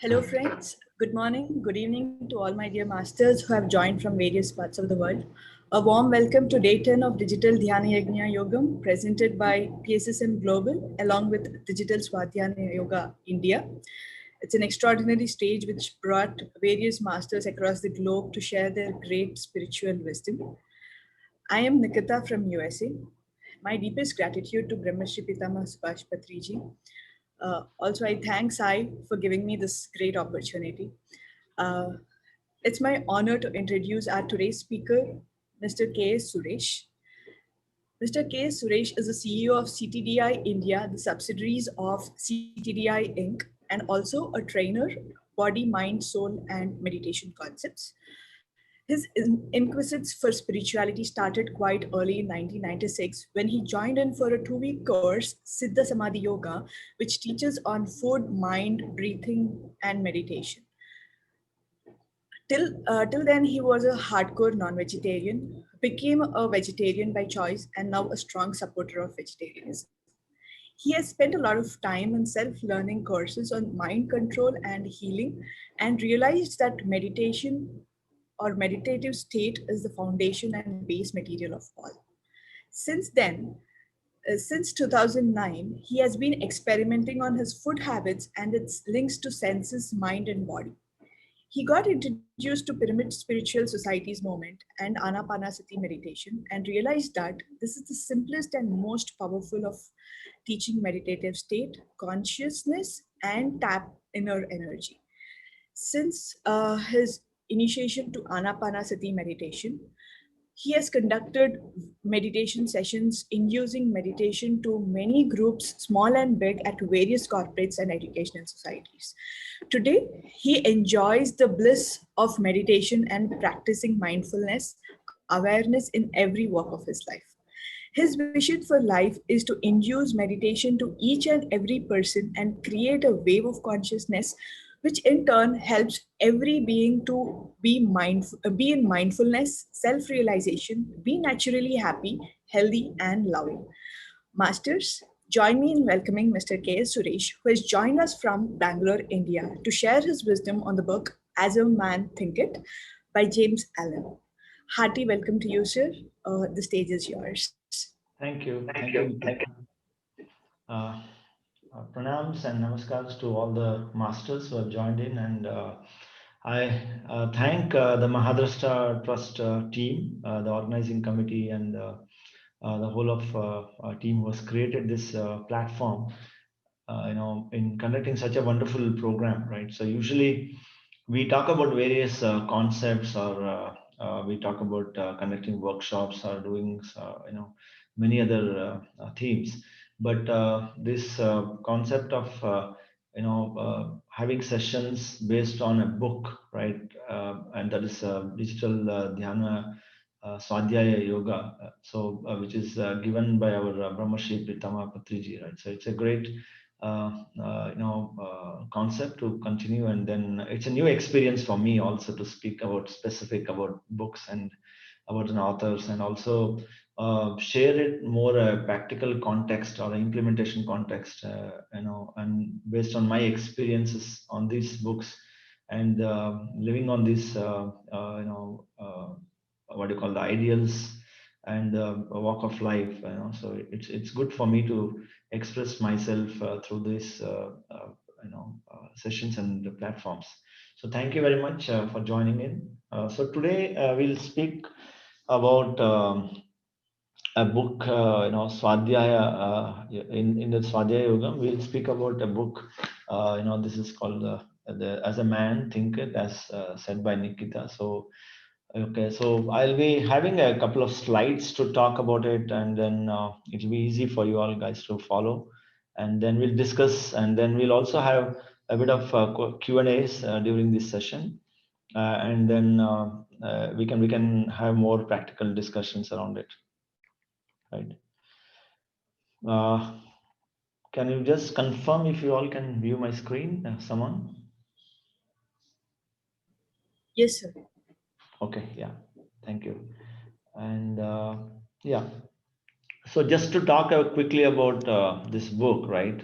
Hello friends, good morning, good evening to all my dear masters who have joined from various parts of the world. A warm welcome to Day 10 of Digitaldhyanaswadhyayayogam presented by PSSM Global along with Digital Swadhayayoga India. It's an extraordinary stage which brought various masters across the globe to share their great spiritual wisdom. I am Nikita from USA. My deepest gratitude to Brahmashri Pitama Subhash Patriji. Also, I thank Sai for giving me this great opportunity. Uh, it's my honor to introduce our today's speaker, Mr. K.S.Suresh. Mr. K.S.Suresh is the CEO of CTDI India, the subsidiaries of CTDI Inc., and also a trainer, body, mind, soul, and meditation concepts. His inquisits for spirituality started quite early in 1996 when he joined in for a 2-week course, Siddha Samadhi Yoga, which teaches on food, mind, breathing, and meditation. Till then, he was a hardcore non-vegetarian, became a vegetarian by choice, and now a strong supporter of vegetarianism. He has spent a lot of time in self-learning courses on mind control and healing, and realized that meditation or meditative state is the foundation and base material of all. Since then, since 2009, he has been experimenting on his food habits and its links to senses, mind, and body. He got introduced to Pyramid Spiritual Society's movement and Anapanasati meditation and realized that this is the simplest and most powerful of teaching meditative state, consciousness, and tap inner energy. Since his initiation to Anapanasati meditation, he has conducted meditation sessions inducing meditation to many groups, small and big, at various corporates and educational societies. Today, he enjoys the bliss of meditation and practicing mindfulness, awareness in every walk of his life. His vision for life is to induce meditation to each and every person and create a wave of consciousness, which in turn helps every being to be mindful, be in mindfulness, self-realization, be naturally happy, healthy, and loving. Masters, join me in welcoming Mr. K.S. Suresh, who has joined us from Bangalore, India, to share his wisdom on the book As a Man Thinketh by James Allen. Hearty welcome to you, sir. The stage is yours. Thank you. Thank you, Nikita. Pranams and namaskars to all the masters who have joined in. And I thank the Mahadrashta Trust team, the organizing committee, and the whole of our team who has created this platform, in conducting such a wonderful program, right? So usually we talk about various concepts, or we talk about conducting workshops or doing, many other themes. But this concept of, having sessions based on a book, right? And that is digital Dhyana Swadhyayayoga, which is given by our Brahmashri Pitama Patriji, right? So it's a great concept to continue, and then it's a new experience for me also to speak about specific about books and about an authors, and also share it more practical context or implementation context, and based on my experiences on these books, and living on this, what do you call, the ideals and a walk of life, so it's good for me to express myself through these sessions and the platforms. So thank you very much for joining in. So today we'll speak about a book, Swadhyaya. In the Swadhyaya Yoga, we'll speak about a book. This is called As a Man Thinketh, as said by Nikita. So okay, so I'll be having a couple of slides to talk about it, and then it'll be easy for you all guys to follow. And then we'll discuss, and then we'll also have a bit of Q&As during this session, and then we can have more practical discussions around it, right? Can you just confirm if you all can view my screen, someone? Yes, sir. Okay, yeah, thank you. And yeah. So just to talk quickly about this book, right?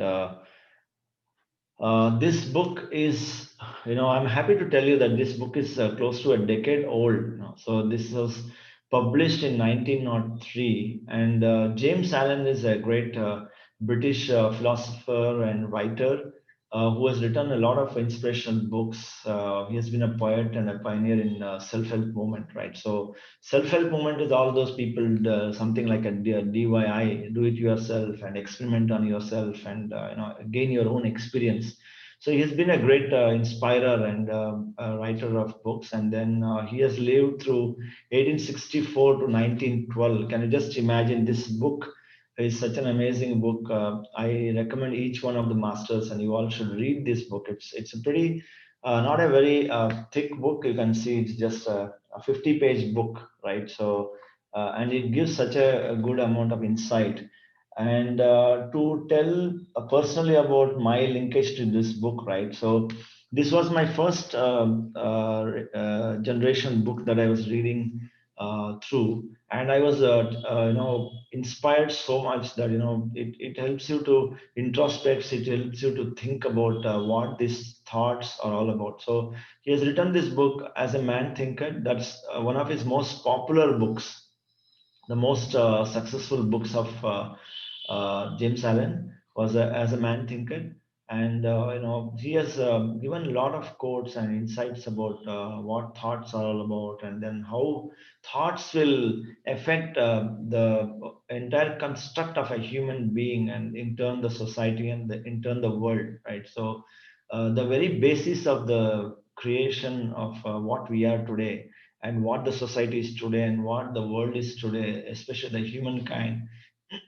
This book is, I'm happy to tell you that this book is close to a decade old. So this was published in 1903, and James Allen is a great British philosopher and writer who has written a lot of inspirational books. He has been a poet and a pioneer in self-help movement, right? So self-help movement is all those people, something like a DIY, do it yourself, and experiment on yourself, and gain your own experience. So he has been a great inspirer and writer of books, and then he has lived through 1864 to 1912. Can you just imagine? This book is such an amazing book. I recommend each one of the masters, and you all should read this book. It's a pretty not a very thick book. You can see it's just a 50-page book, right? So and it gives such a good amount of insight. And to tell personally about my linkage to this book, right? So this was my first generation book that I was reading through, and I was inspired so much that it helps you to introspect. It helps you to think about what these thoughts are all about. So he has written this book as a man thinker. That's one of his most popular books, the most successful books of James Allen was as a man thinker, and he has given a lot of quotes and insights about what thoughts are all about, and then how thoughts will affect the entire construct of a human being, and in turn the society, and in turn the world, right? So the very basis of the creation of what we are today, and what the society is today, and what the world is today, especially the humankind,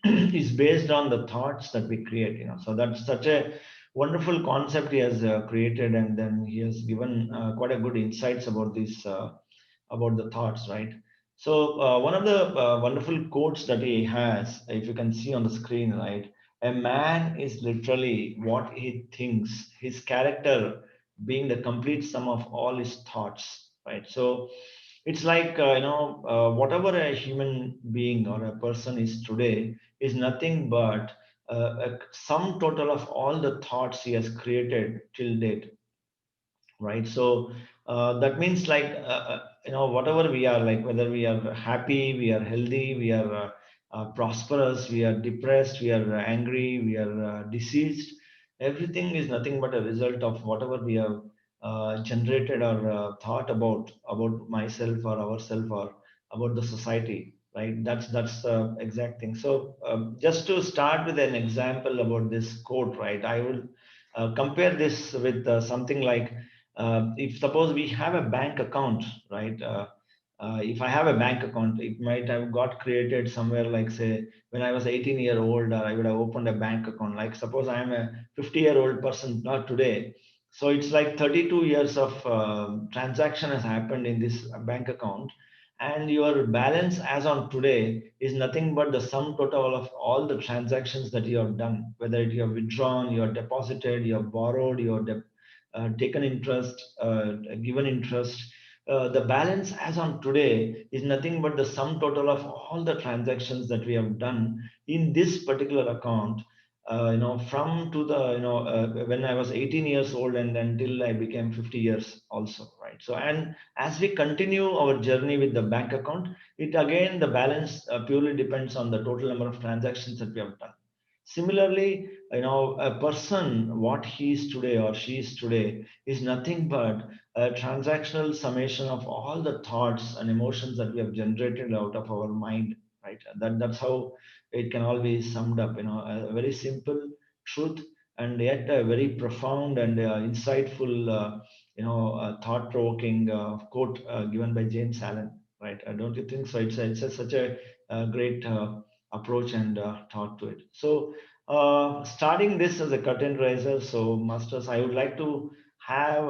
is based on the thoughts that we create. So that's such a wonderful concept he has created, and then he has given quite a good insights about this, about the thoughts, right? So one of the wonderful quotes that he has, if you can see on the screen, right? A man is literally what he thinks, his character being the complete sum of all his thoughts, right? So it's like whatever a human being or a person is today is nothing but a sum total of all the thoughts he has created till date, right? So that means like whatever we are, like whether we are happy, we are healthy, we are prosperous, we are depressed, we are angry, we are diseased, everything is nothing but a result of whatever we have generated or thought about myself or ourselves or about the society, right? That's the exact thing. So just to start with an example about this quote, right? I will compare this with something like, if suppose we have a bank account, right? If I have a bank account, it might have got created somewhere, like say when I was 18 year old, I would have opened a bank account. Like suppose I am a 50-year-old person, not today. So it's like 32 years of transaction has happened in this bank account, and your balance as on today is nothing but the sum total of all the transactions that you have done, whether you have withdrawn, you have deposited, you have borrowed, you have taken interest, given interest. The balance as on today is nothing but the sum total of all the transactions that we have done in this particular account. From to the when I was 18 years old and until I became 50 years also, right? So, and as we continue our journey with the bank account, it again the balance purely depends on the total number of transactions that we have done. Similarly, a person, what he is today or she is today, is nothing but a transactional summation of all the thoughts and emotions that we have generated out of our mind, right? That's how it can all be summed up. A very simple truth, and yet a very profound and insightful, thought-provoking quote given by James Allen, right? Don't you think so? Such a, great approach and thought to it. So, starting this as a curtain raiser, so masters, I would like to have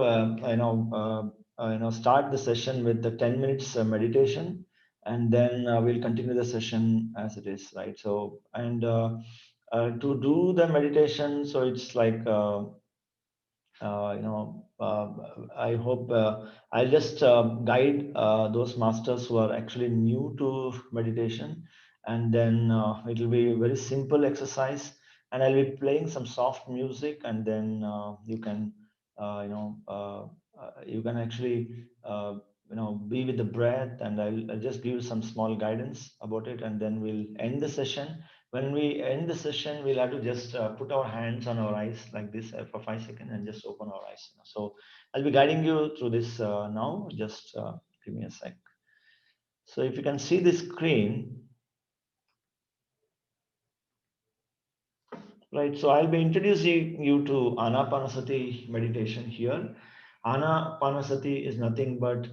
start the session with the 10 minutes meditation, and then we'll continue the session as it is, right? So, and to do the meditation, so it's like I hope I'll just guide those masters who are actually new to meditation, and then it will be a very simple exercise. and I'll be playing some soft music, and then you can you can actually be with the breath, and I'll just give you some small guidance about it, and then we'll end the session. When we end the session, we'll have to just put our hands on our eyes like this for 5 seconds and just open our eyes. So I'll be guiding you through this now. Just give me a sec. So if you can see the screen, right, so I'll be introducing you to Anapanasati meditation here. Anapanasati is nothing but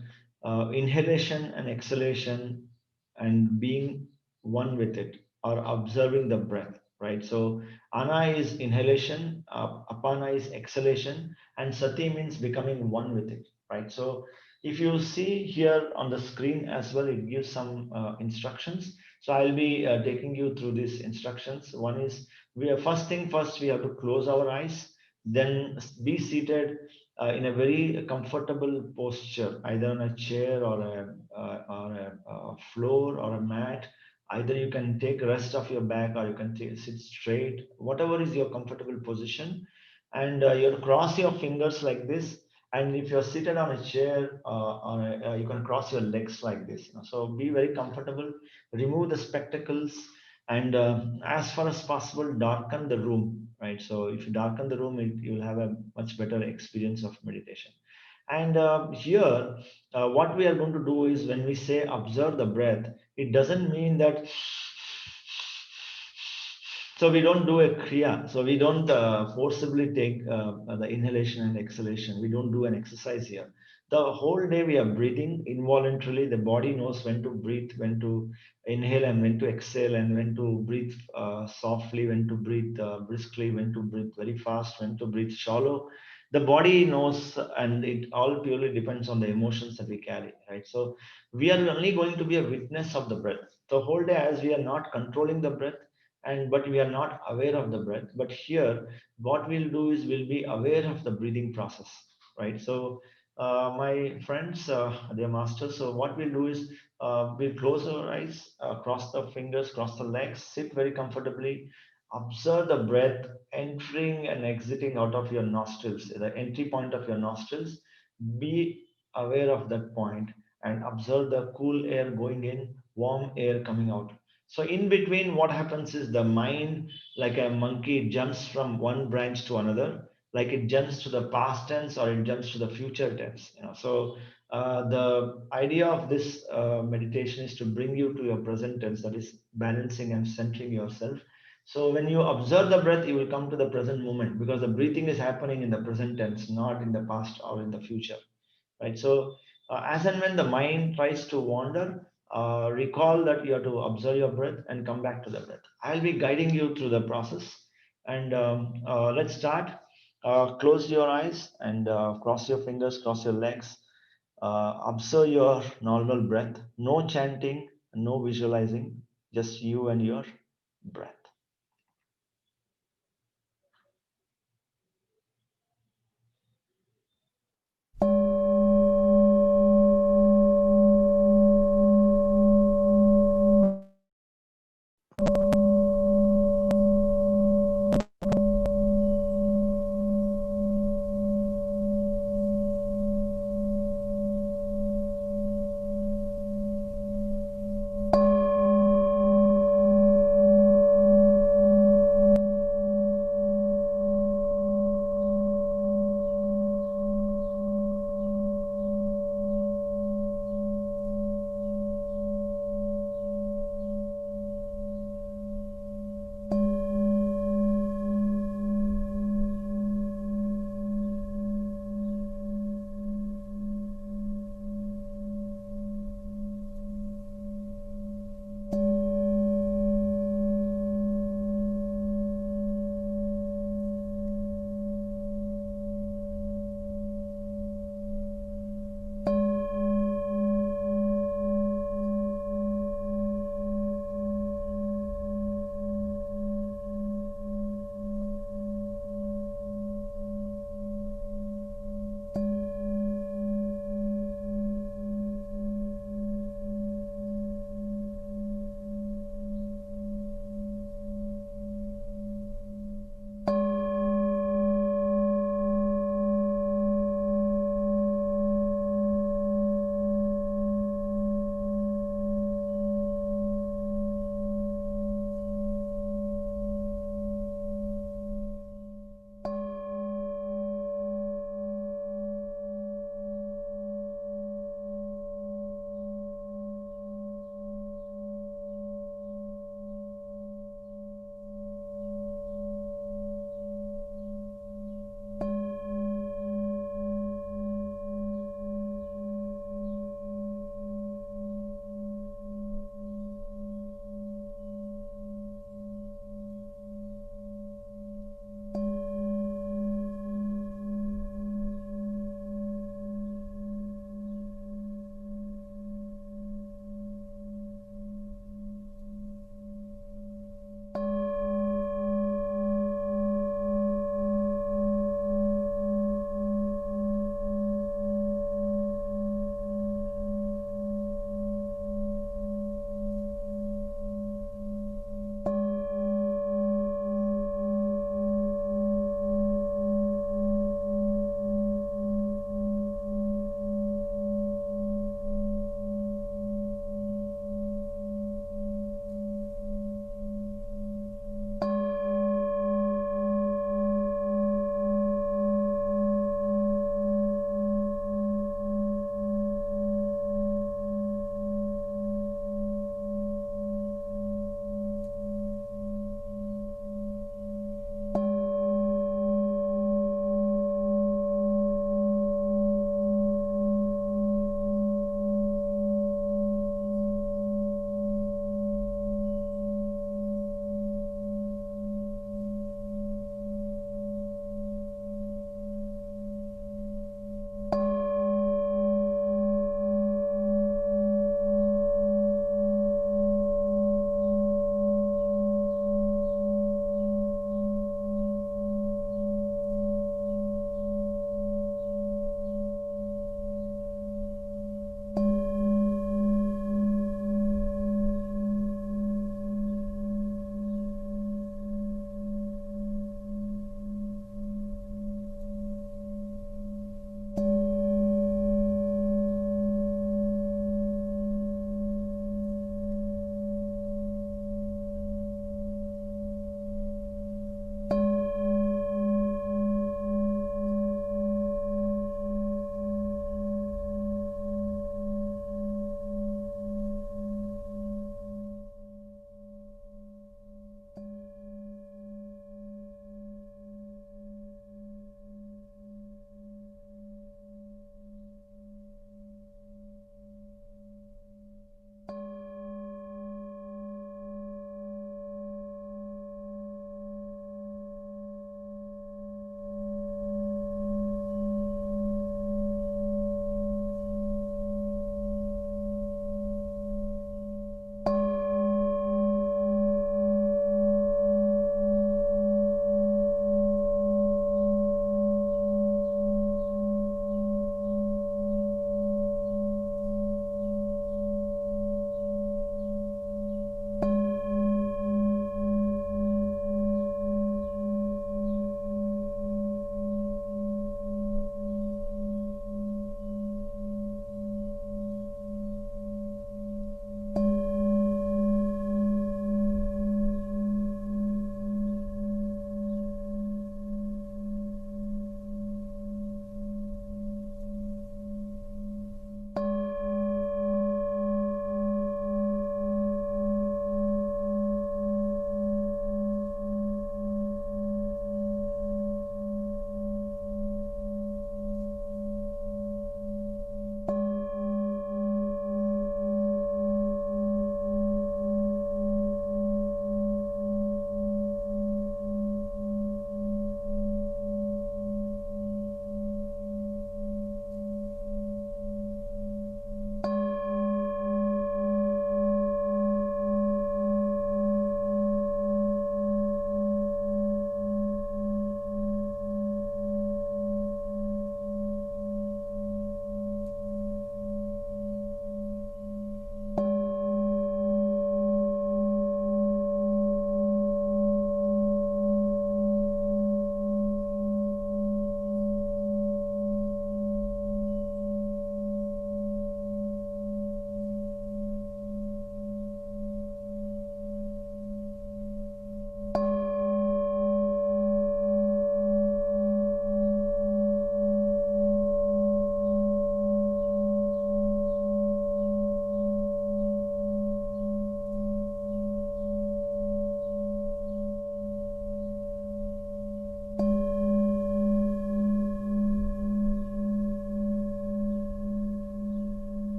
inhalation and exhalation and being one with it, or observing the breath, right? So Ana is inhalation, Apana is exhalation, and Sati means becoming one with it, right? So if you see here on the screen as well, it gives some instructions. So I'll be taking you through these instructions. One is, first thing first, we have to close our eyes, then be seated in a very comfortable posture, either on a chair or a floor or a mat. Either you can take rest of your back, or you can sit straight, whatever is your comfortable position. And you cross your fingers like this. And if you're seated on a chair, you can cross your legs like this. So be very comfortable. Remove the spectacles, and as far as possible, darken the room, right? So if you darken the room, you'll have a much better experience of meditation. And here, what we are going to do is, when we say observe the breath, it doesn't mean that, so we don't do a kriya. So we don't forcibly take the inhalation and exhalation. We don't do an exercise here. The whole day we are breathing involuntarily. The body knows when to breathe, when to inhale and when to exhale, and when to breathe softly, when to breathe briskly, when to breathe very fast, when to breathe shallow. The body knows, and it all purely depends on the emotions that we carry, right? So we are only going to be a witness of the breath the whole day, as we are not controlling the breath, and but we are not aware of the breath. But here, what we'll do is, we'll be aware of the breathing process, right? So my friends, dear masters, so what we'll do is, we'll close our eyes, cross the fingers, cross the legs, sit very comfortably, observe the breath entering and exiting out of your nostrils, the entry point of your nostrils. Be aware of that point, and observe the cool air going in, warm air coming out. So in between, what happens is, the mind, like a monkey, jumps from one branch to another, like it jumps to the past tense, or it jumps to the future tense. So the idea of this meditation is to bring you to your present tense, that is balancing and centering yourself. So when you observe the breath, you will come to the present moment, because the breathing is happening in the present tense, not in the past or in the future, right? So as and when the mind tries to wander, recall that you have to observe your breath and come back to the breath. I'll be guiding you through the process. And let's start. Close your eyes, and cross your fingers, cross your legs. Observe your normal breath. No chanting, no visualizing, just you and your breath.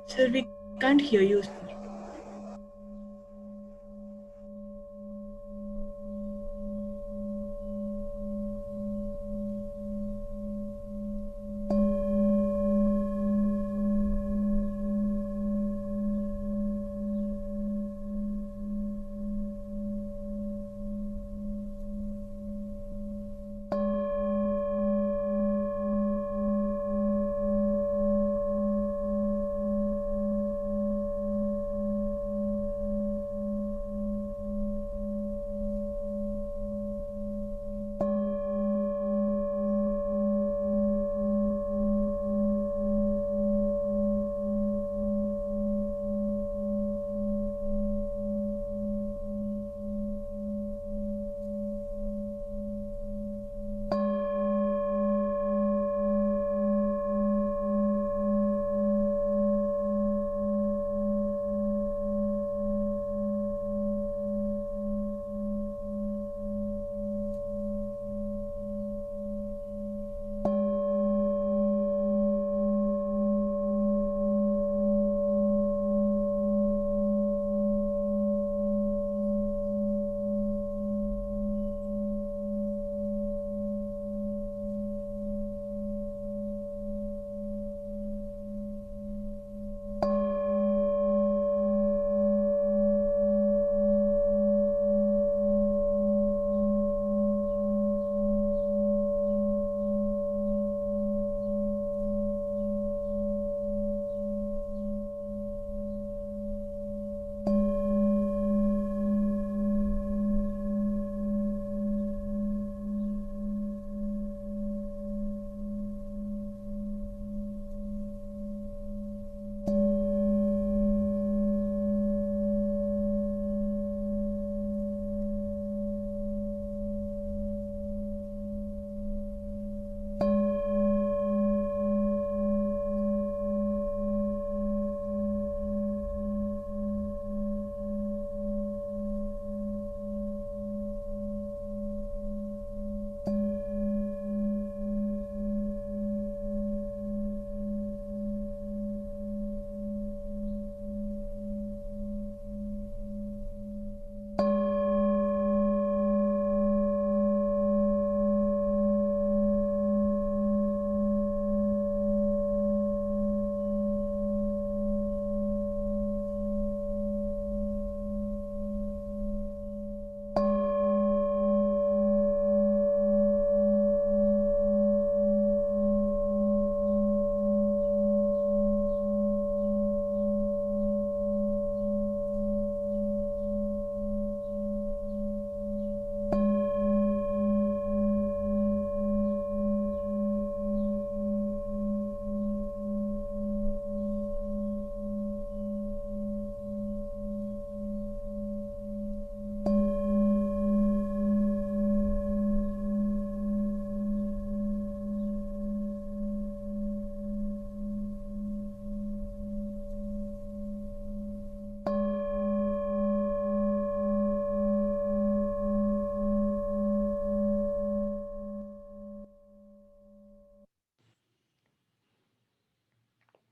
Sir, we can't hear you, sir.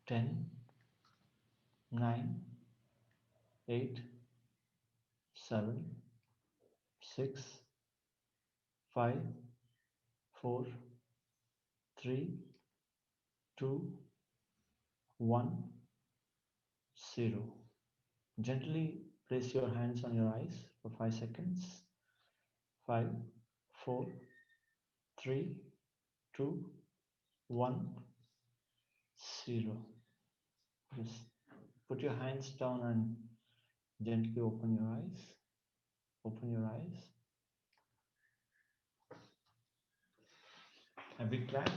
Ten, nine, 8, 7, 6, 5, 4, 3, 2, 1, 0. Gently place your hands on your eyes for 5 seconds. 5, 4, 3, 2, 1, 0. Just put your hands down and gently open your eyes. Open your eyes. A big clap,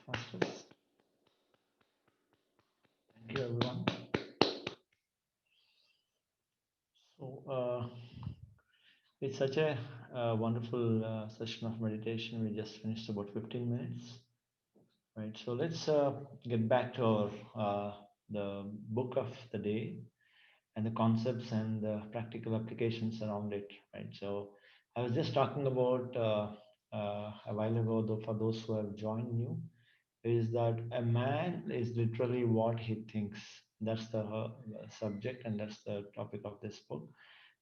masters. Thank you, everyone. So, it's such a wonderful session of meditation. We just finished about 15 minutes, right? So let's get back to our the book of the day and the concepts and the practical applications around it, right? So I was just talking about a while ago, though, for those who have joined new, is that a man is literally what he thinks, That's the subject, and that's the topic of this book.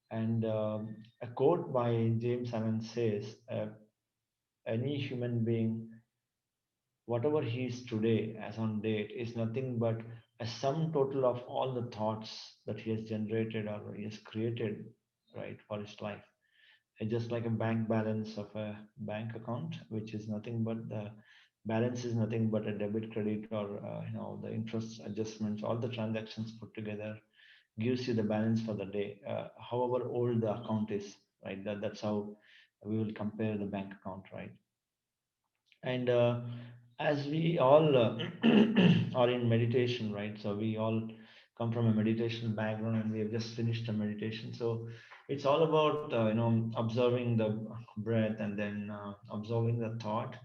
And a quote by James Allen says, any human being, whatever he is today as on date, is nothing but a sum total of all the thoughts that he has generated or he has created, right, for his life. It's just like a bank balance of a bank account, which is nothing but the balance is nothing but a debit, credit, or the interest adjustments, all the transactions put together gives you the balance for the day. However old the account is, right? That's how we will compare the bank account, right? And as we all are in meditation, right? So we all come from a meditation background, and we have just finished a meditation. So it's all about observing the breath, and then observing the thought,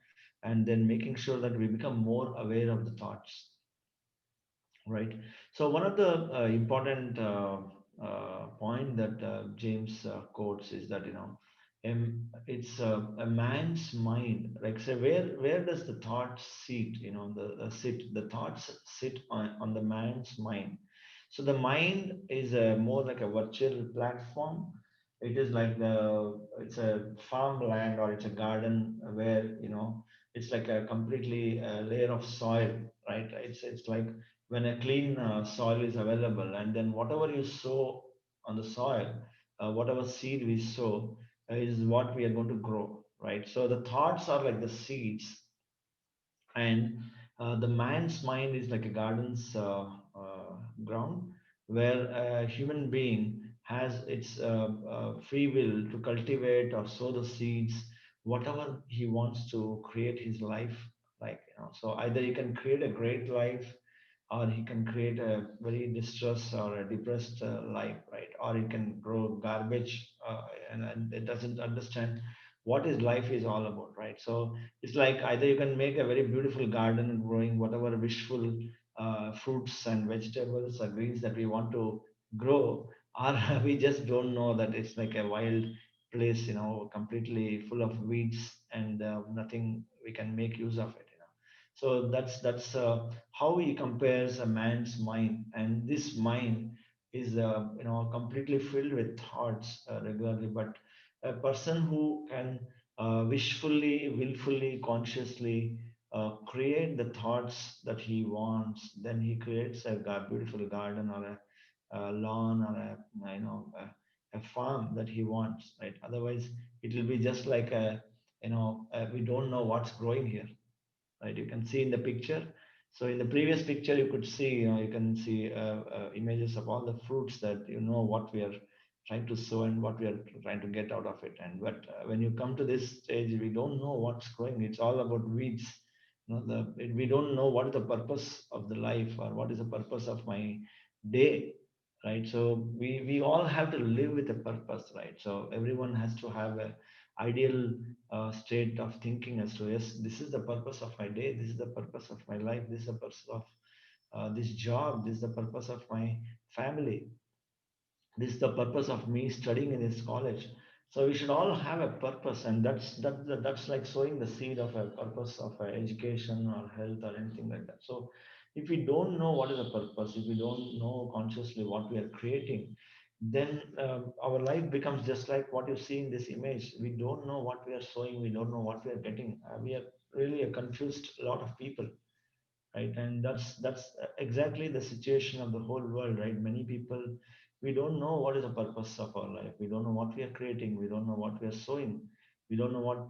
and then making sure that we become more aware of the thoughts, right? So one of the important point that James quotes is that it's a man's mind. Like say, where does the thought sit? The thoughts sit on the man's mind. So the mind is more like a virtual platform. It is like it's a farmland, or it's a garden where it's like a completely layer of soil, right? It's like when a clean soil is available, and then whatever you sow on the soil, whatever seed we sow is what we are going to grow, right? So the thoughts are like the seeds, and the man's mind is like a garden's ground, where a human being has its free will to cultivate or sow the seeds, whatever he wants to create his life like. So either he can create a great life, or he can create a very distressed or a depressed life, right? Or he can grow garbage, and it doesn't understand what his life is all about, right? So it's like either you can make a very beautiful garden growing whatever wishful fruits and vegetables or greens that we want to grow, or we just don't know that it's like a wild place, completely full of weeds, and nothing we can make use of it. So that's how he compares a man's mind, and this mind is completely filled with thoughts regularly. But a person who can wishfully, willfully, consciously create the thoughts that he wants, then he creates a beautiful garden, or a lawn, or a farm that he wants, right? Otherwise, it will be just like we don't know what's growing here, right? You can see in the picture. So in the previous picture, you could see, you can see images of all the fruits that what we are trying to sow and what we are trying to get out of it. And but when you come to this stage, we don't know what's growing. It's all about weeds. We don't know what is the purpose of the life, or what is the purpose of my day, right? So we all have to live with a purpose, right? So everyone has to have a ideal state of thinking as to, yes, this is the purpose of my day, this is the purpose of my life, this is the purpose of this job, this is the purpose of my family, this is the purpose of me studying in this college. So we should all have a purpose, and that's like sowing the seed of a purpose of education or health or anything like that. So if we don't know what is the purpose, if we don't know consciously what we are creating, then our life becomes just like what you see in this image. We don't know what we are sowing, we don't know what we are getting. We are really a confused lot of people, right? And that's exactly the situation of the whole world, right? Many people, we don't know what is the purpose of our life, we don't know what we are creating, we don't know what we are sowing, we don't know what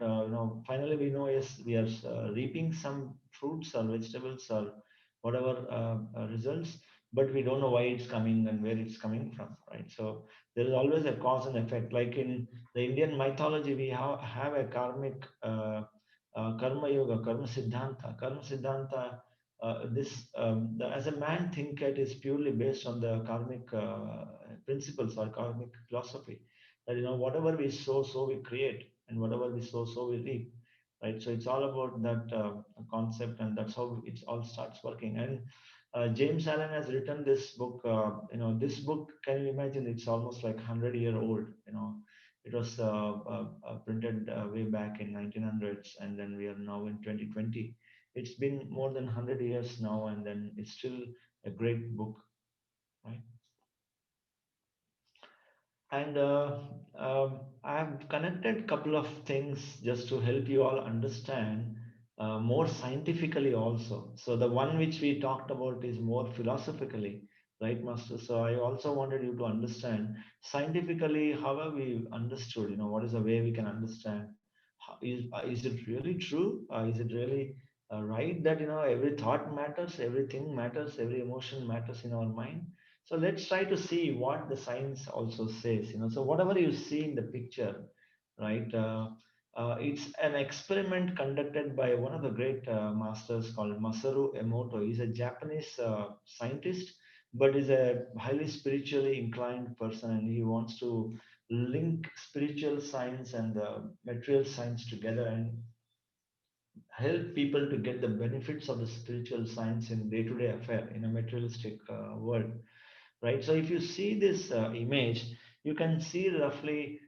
finally we know, yes, we are reaping some fruits or vegetables or whatever results, but we don't know why it's coming and where it's coming from, right? So there is always a cause and effect. Like in the Indian mythology, we have a karmic karma yoga, karma siddhanta. As a man thinket is purely based on the karmic principles or karmic philosophy, that whatever we sow, so we create, and whatever we sow, so we reap, right? So it's all about that concept, and that's how it all starts working. And James Allen has written this book. This book, can you imagine? It's almost like 100-year old. It was printed way back in 1900s, and then we are now in 2020. It's been more than 100 years now, and then it's still a great book. right? And I've connected couple of things just to help you all understand more scientifically also. So the one which we talked about is more philosophically, right, Master? So I also wanted you to understand scientifically how have we understood, what is the way we can understand. Is it really true? Is it really right that, every thought matters, everything matters, every emotion matters in our mind? So let's try to see what the science also says. So whatever you see in the picture, right? It's an experiment conducted by one of the great masters called Masaru Emoto. He's a Japanese scientist, but is a highly spiritually inclined person, and he wants to link spiritual science and the material science together and help people to get the benefits of the spiritual science in day-to-day affair in a materialistic world, right? So if you see this image, you can see roughly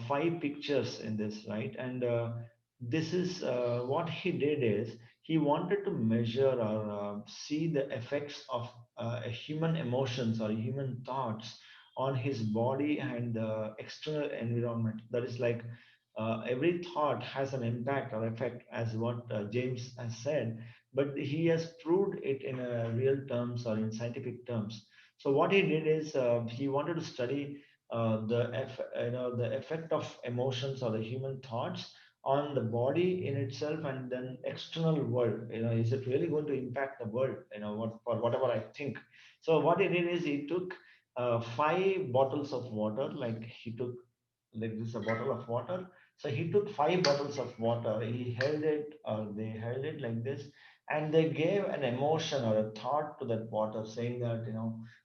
five pictures in this, right? And this is what he did is he wanted to measure or see the effects of human emotions or human thoughts on his body and the external environment. That is like every thought has an impact or effect, as what James has said, but he has proved it in real terms or in scientific terms. So what he did is he wanted to study the effect of emotions or the human thoughts on the body in itself and then external world. Is it really going to impact the world? For whatever I think. So what he did is he took five bottles of water, like he took like this a bottle of water. So he took five bottles of water. He held it, or they held it like this, and they gave an emotion or a thought to that water, saying that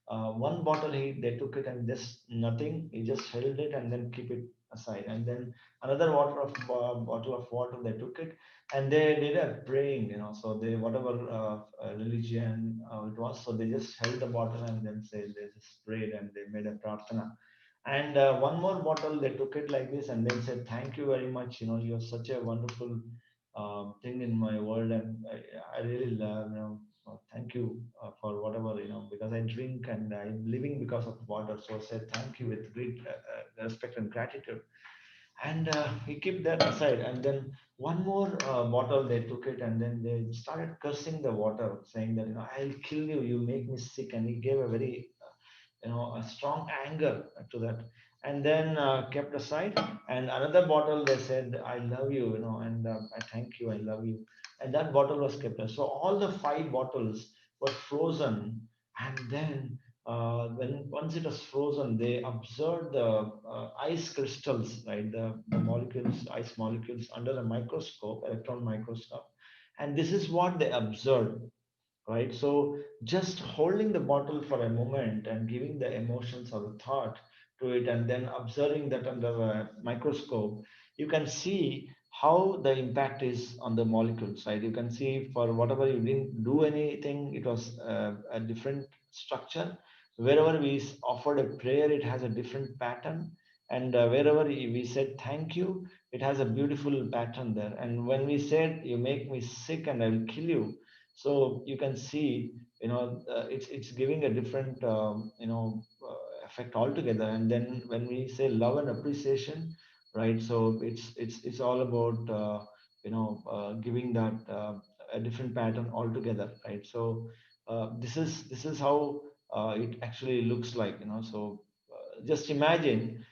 one bottle they took it and just nothing. He just held it and then keep it aside. And then another bottle of water they took it and they did a praying. So they whatever religion it was. So they just held the bottle and then say they just prayed and they made a prarthana. And one more bottle they took it like this and then said, "Thank you very much. You're such a wonderful thing in my world, and I really love, thank you for whatever, because I drink and I'm living because of water." So I said thank you with great respect and gratitude. And he kept that aside. And then one more bottle they took it and then they started cursing the water, saying that, "I'll kill you. You make me sick." And he gave a very a strong anger to that, and then kept aside. And another bottle they said, "I love you," and "I thank you, I love you," and that bottle was kept aside. So all the five bottles were frozen. And then when once it was frozen, they observed the ice crystals, right, the molecules, ice molecules, under a microscope, electron microscope. And this is what they observed, right? So just holding the bottle for a moment and giving the emotions or the thought to it and then observing that under a microscope, you can see how the impact is on the molecules, right? You can see for whatever you didn't do anything, it was a different structure. Wherever we offered a prayer, it has a different pattern. And wherever we said thank you, it has a beautiful pattern there. And when we said, "You make me sick and I will kill you," so you can see, it's giving a different effect altogether. And then when we say love and appreciation, right, so it's all about giving that a different pattern altogether, right? So this is how it actually looks like. So just imagine,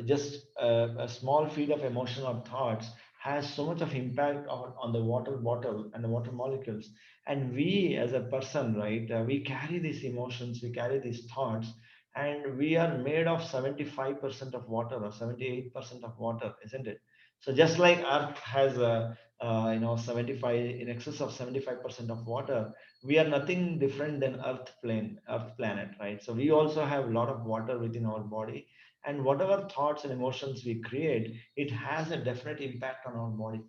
just a small feed of emotion or thoughts has so much of impact on the water bottle and the water molecules. And we as a person, right, we carry these emotions, we carry these thoughts, and we are made of 75% of water or 78% of water, isn't it? So just like earth has a 75, in excess of 75% of water, we are nothing different than earth planet, right? So we also have a lot of water within our body, and whatever thoughts and emotions we create, it has a definite impact on our body.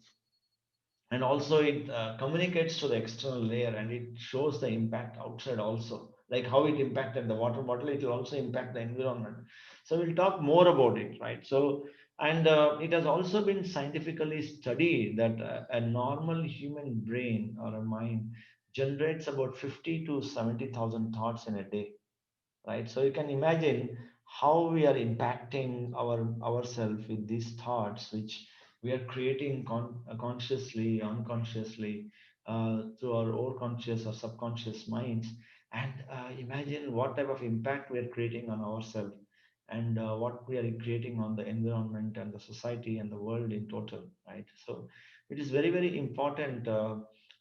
And also it communicates to the external layer, and it shows the impact outside also, like how it impacted the water bottle, it will also impact the environment. So we'll talk more about it, right? So, and it has also been scientifically studied that a normal human brain or a mind generates about 50 to 70,000 thoughts in a day, right? So you can imagine how we are impacting ourselves with these thoughts, which we are creating consciously, unconsciously, through our own conscious or subconscious minds. And imagine what type of impact we are creating on ourselves, and what we are creating on the environment and the society and the world in total, right? So it is very, very important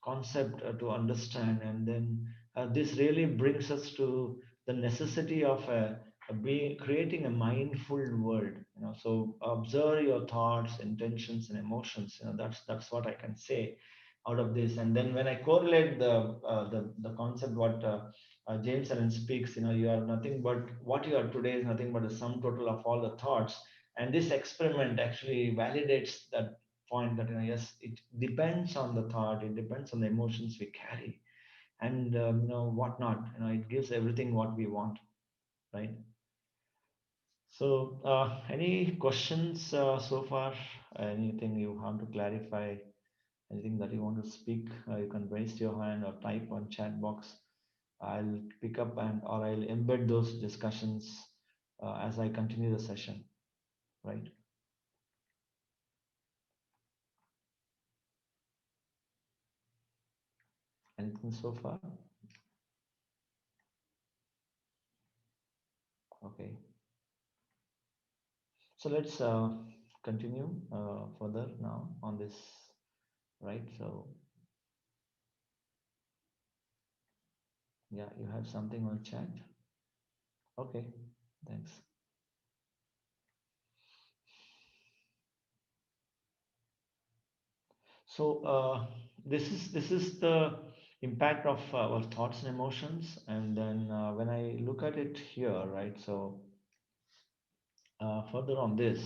concept to understand. And then this really brings us to the necessity of being creating a mindful world. So observe your thoughts, intentions, and emotions. That's what I can say out of this. And then when I correlate the concept what James Allen speaks, you are nothing but what you are today is nothing but the sum total of all the thoughts. And this experiment actually validates that point, that yes, it depends on the thought, it depends on the emotions we carry, and whatnot. It gives everything what we want, right? So any questions so far? Anything you want to clarify? Anything that you want to speak? You can raise your hand or type on chat box. I'll pick up, and or I'll embed those discussions as I continue the session, right? Anything so far? Okay, so let's continue further now on this, right? So yeah, you have something on chat. Okay, thanks. So this is the impact of our thoughts and emotions. And then when I look at it here, right? So further on this,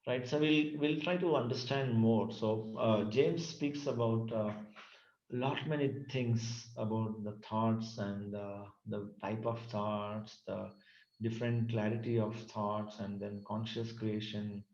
right? So we'll try to understand more. So James speaks about lot many things about the thoughts, and the type of thoughts, the different clarity of thoughts, and then conscious creation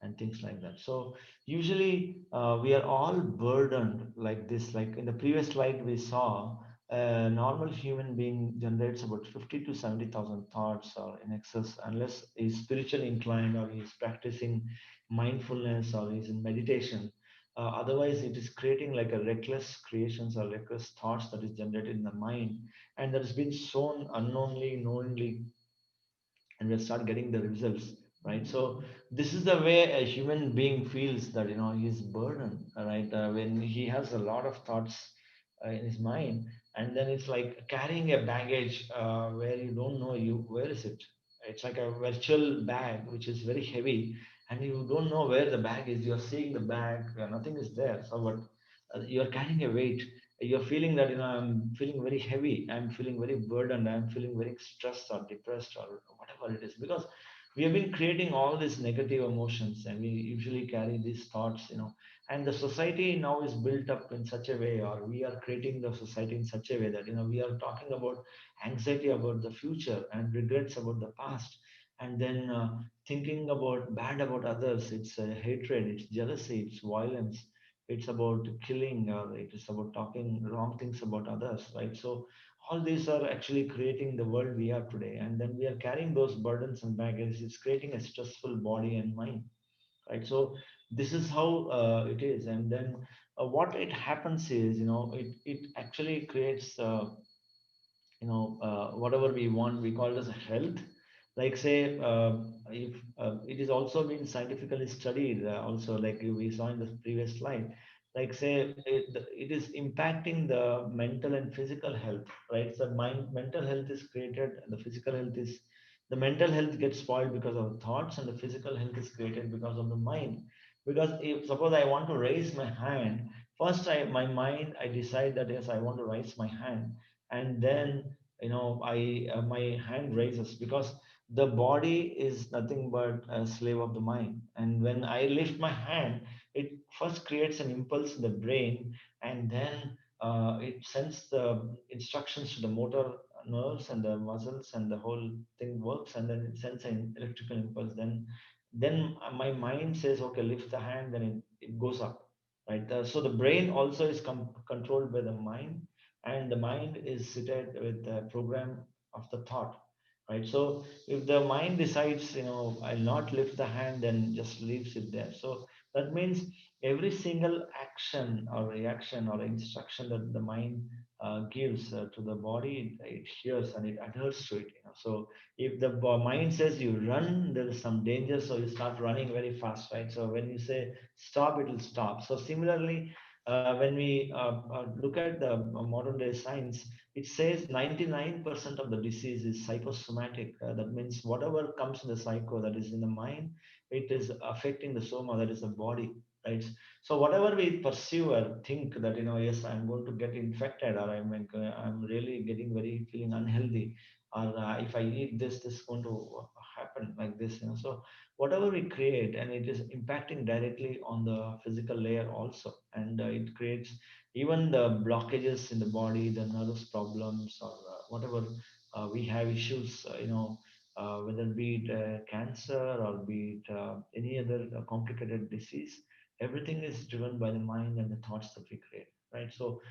and things like that. So usually we are all burdened like this. Like in the previous slide we saw, a normal human being generates about 50 to 70,000 thoughts or in excess, unless he's spiritually inclined or he's practicing mindfulness or he's in meditation. Otherwise, it is creating like a reckless creations or reckless thoughts that is generated in the mind, and that has been sown unknowingly, knowingly, and we'll start getting the results, right? So this is the way a human being feels, that he's burdened, right? When he has a lot of thoughts in his mind, and then it's like carrying a baggage where you don't know you where is it. It's like a virtual bag which is very heavy, and you don't know where the bag is. You're seeing the bag, nothing is there. So what, you're carrying a weight. You're feeling that, I'm feeling very heavy, I'm feeling very burdened, I'm feeling very stressed or depressed or whatever it is, because we have been creating all these negative emotions, and we usually carry these thoughts, and the society now is built up in such a way, or we are creating the society in such a way that, we are talking about anxiety about the future and regrets about the past, and then thinking about bad about others. It's hatred, it's jealousy, it's violence, it's about killing, or it is about talking wrong things about others, right? So all these are actually creating the world we are today, and then we are carrying those burdens and baggage. It's creating a stressful body and mind, right? So this is how it is. And then what it happens is, it actually creates whatever we want, we call it as a health. Like say, if it is also been scientifically studied, also like we saw in the previous slide, like say it is impacting the mental and physical health, right? So mental health is created, and the physical health is, the mental health gets spoiled because of thoughts, and the physical health is created because of the mind. Because if suppose I want to raise my hand, first my mind, I decide that yes, I want to raise my hand, and then I my hand raises, because the body is nothing but a slave of the mind. And when I lift my hand, it first creates an impulse in the brain, and then it sends the instructions to the motor nerves and the muscles, and the whole thing works, and then it sends an electrical impulse. Then my mind says, okay, lift the hand, then it goes up, right? So the brain also is controlled by the mind, and the mind is seated with the program of the thought. right? So if the mind decides, I'll not lift the hand, then just leaves it there. So that means every single action or reaction or instruction that the mind gives to the body, it hears and it adheres to it. So if the mind says you run, there is some danger, so you start running very fast, right? So when you say stop, it will stop. So similarly, when we look at the modern day science, it says 99% of the disease is psychosomatic. That means whatever comes in the psycho, that is in the mind, it is affecting the soma, that is the body, right? So whatever we pursue or think that, yes, I'm going to get infected, or I'm really getting very feeling unhealthy, or if I eat this is going to happen like this, So whatever we create, and it is impacting directly on the physical layer also, and it creates even the blockages in the body, the nervous problems, or whatever we have issues, whether be it cancer or be it any other complicated disease, everything is driven by the mind and the thoughts that we create, right? So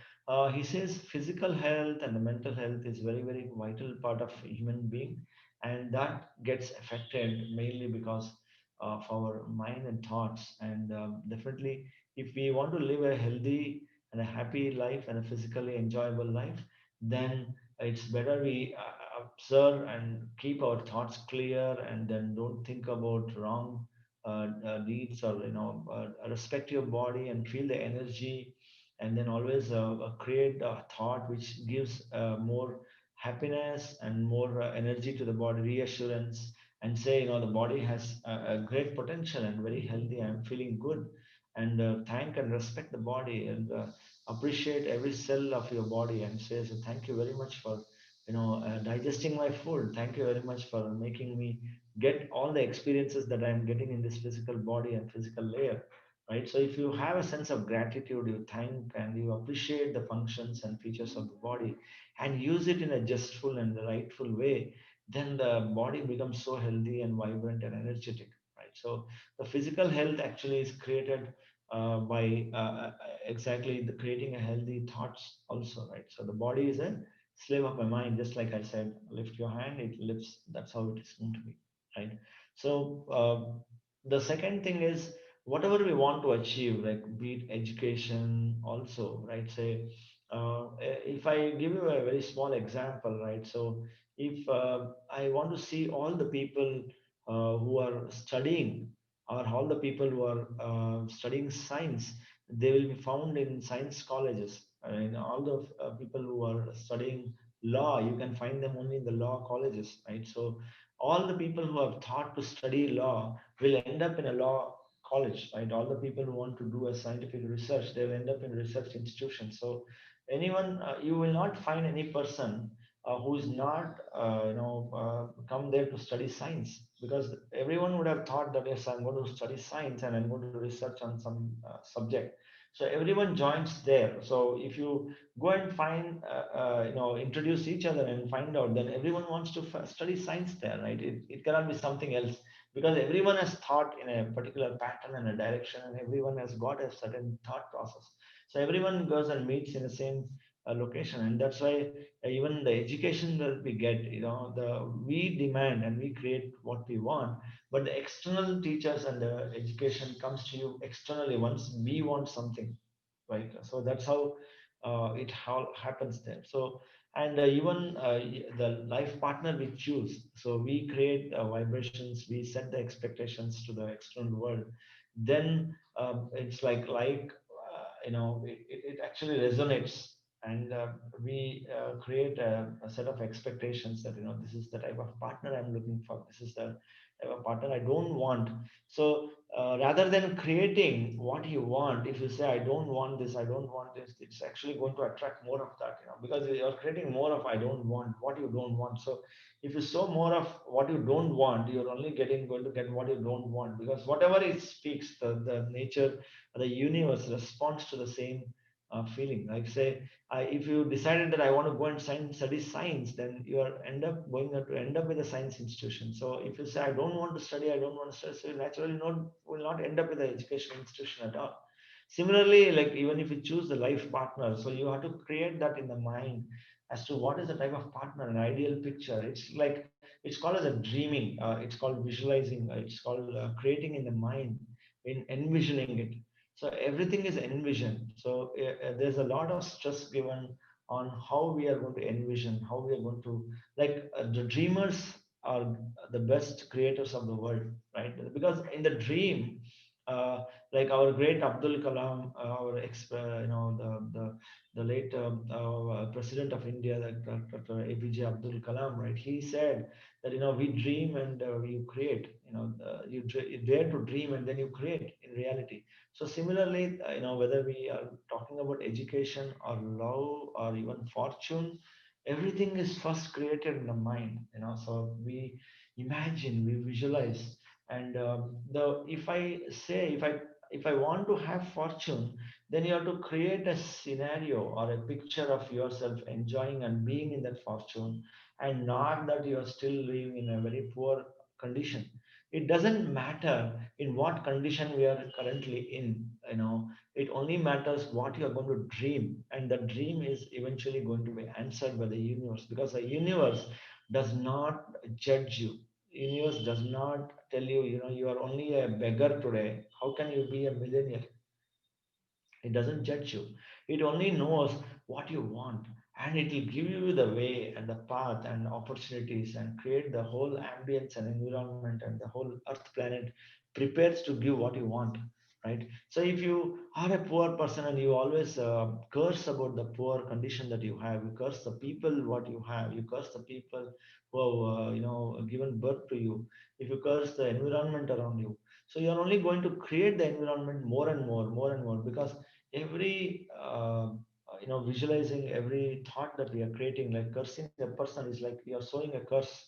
he says physical health and the mental health is very, very vital part of human being, and that gets affected mainly because of our mind and thoughts. And definitely, if we want to live a healthy and a happy life and a physically enjoyable life, then it's better we observe and keep our thoughts clear, and then don't think about wrong deeds, or respect your body and feel the energy, and then always create a thought which gives more happiness and more energy to the body, reassurance, and say, the body has a great potential and very healthy, I'm feeling good, and thank and respect the body, and appreciate every cell of your body, and say, so thank you very much for digesting my food, thank you very much for making me get all the experiences that I'm getting in this physical body and physical layer, right? So if you have a sense of gratitude, you thank and you appreciate the functions and features of the body, and use it in a justful and rightful way, then the body becomes so healthy and vibrant and energetic, right? So the physical health actually is created by exactly the creating a healthy thoughts also, right? So the body is a slave of my mind, just like I said, lift your hand, it lifts. That's how it is going to be, right? So the second thing is whatever we want to achieve, like be it education also, right? Say, if I give you a very small example, right? So if I want to see all the people who are studying, or all the people who are studying science, they will be found in science colleges. And all the people who are studying law, you can find them only in the law colleges, right? So all the people who have thought to study law will end up in a law college, right? All the people who want to do a scientific research, they will end up in research institutions. So anyone, you will not find any person who is not, come there to study science, because everyone would have thought that, yes, I'm going to study science and I'm going to research on some subject. So everyone joins there. So if you go and find, introduce each other and find out, then everyone wants to study science there, right? It cannot be something else, because everyone has thought in a particular pattern and a direction, and everyone has got a certain thought process. So everyone goes and meets in the same location, and that's why even the education that we get, we demand and we create what we want, but the external teachers and the education comes to you externally once we want something, right? So that's how it happens there. So and even the life partner we choose, so we create vibrations, we set the expectations to the external world, then it's it actually resonates, and we create a set of expectations that, this is the type of partner I'm looking for, this is the type of partner I don't want. So rather than creating what you want, if you say, I don't want this, I don't want this, it's actually going to attract more of that, because you're creating more of I don't want, what you don't want. So if you sow more of what you don't want, you're only going to get what you don't want, because whatever it speaks, the nature, the universe responds to the same feeling. Like say, if you decided that I want to go and study science, then you are end up with a science institution. So if you say I don't want to study, I don't want to study, so you naturally will not end up with an educational institution at all. Similarly, like even if you choose the life partner, so you have to create that in the mind, as to what is the type of partner, an ideal picture. It's called as a dreaming. It's called visualizing. It's called creating in the mind, in envisioning it. So everything is envisioned. So there's a lot of stress given on how we are going to envision, how we are going to, the dreamers are the best creators of the world, right? Because in the dream, like our great Abdul Kalam, our the late president of India, like Dr. APJ Abdul Kalam, right? He said that we dream and you create. You dare to dream and then you create in reality. So similarly, whether we are talking about education or love or even fortune, everything is first created in the mind. So we imagine, we visualize, and the if I want to have fortune, then you have to create a scenario or a picture of yourself enjoying and being in that fortune, and not that you are still living in a very poor condition. It doesn't matter in what condition we are currently in. It only matters what you are going to dream, and the dream is eventually going to be answered by the universe, because the universe does not judge you. Universe does not tell you, you are only a beggar today, how can you be a millionaire? It doesn't judge you. It only knows what you want, and it will give you the way and the path and opportunities and create the whole ambience and environment, and the whole earth planet prepares to give what you want, right? So if you are a poor person and you always curse about the poor condition that you have, you curse the people what you have, you curse the people who have given birth to you, if you curse the environment around you, so you're only going to create the environment more and more, more and more, because every visualizing, every thought that we are creating, like cursing a person, is like you're sowing a curse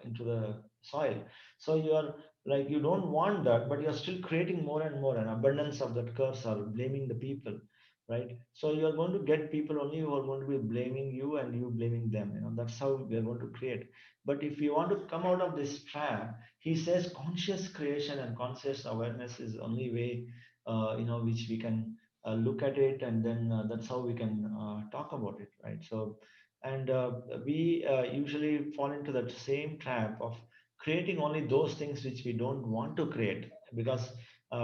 into the soil. So you are, like, you don't want that, but you're still creating more and more an abundance of that curse, or blaming the people, right? So you're going to get people only who are going to be blaming you and you blaming them. That's how we are going to create. But if you want to come out of this trap, he says conscious creation and conscious awareness is the only way which we can look at it, and then that's how we can talk about it, right? So, and we usually fall into that same trap of creating only those things which we don't want to create, because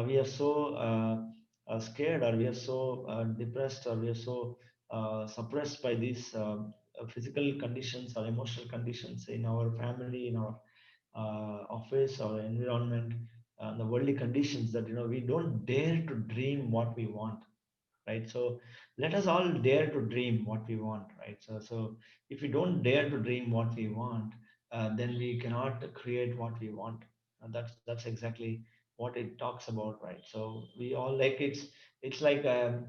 we are so scared, or we are so depressed, or we are so suppressed by these physical conditions or emotional conditions in our family, in our office or environment, the worldly conditions, that we don't dare to dream what we want, right? So let us all dare to dream what we want, right? So if we don't dare to dream what we want, then we cannot create what we want. And that's exactly what it talks about, right? So we all, like, it's like a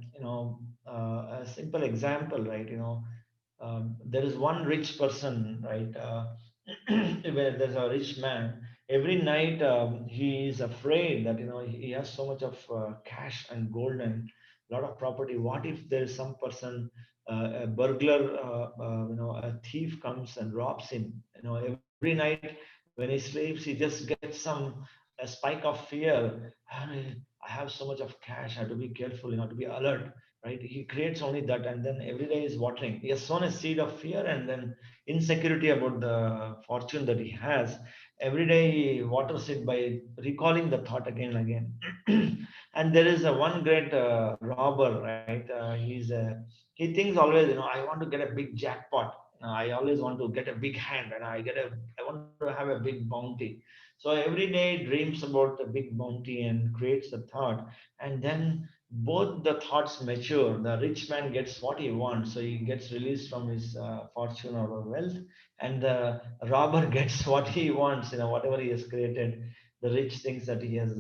simple example, right? There is one rich person, right? Where there's a rich man, every night he is afraid that he has so much of cash and gold and lot of property. What if there is some person, a burglar, a thief comes and robs him? Every night when he sleeps, he just gets a spike of fear. I have so much of cash. I have to be careful, to be alert, right? He creates only that, and then every day is watering. He has sown a seed of fear and then insecurity about the fortune that he has. Every day he waters it by recalling the thought again and again. And there is a one great robber, right? He thinks always, I want to get a big jackpot. I always want to get a big hand, and I want to have a big bounty. So every day he dreams about a big bounty and creates the thought, and then both the thoughts mature. The rich man gets what he wants, so he gets released from his fortune or wealth, and the robber gets what he wants, whatever he has created, the rich things that he has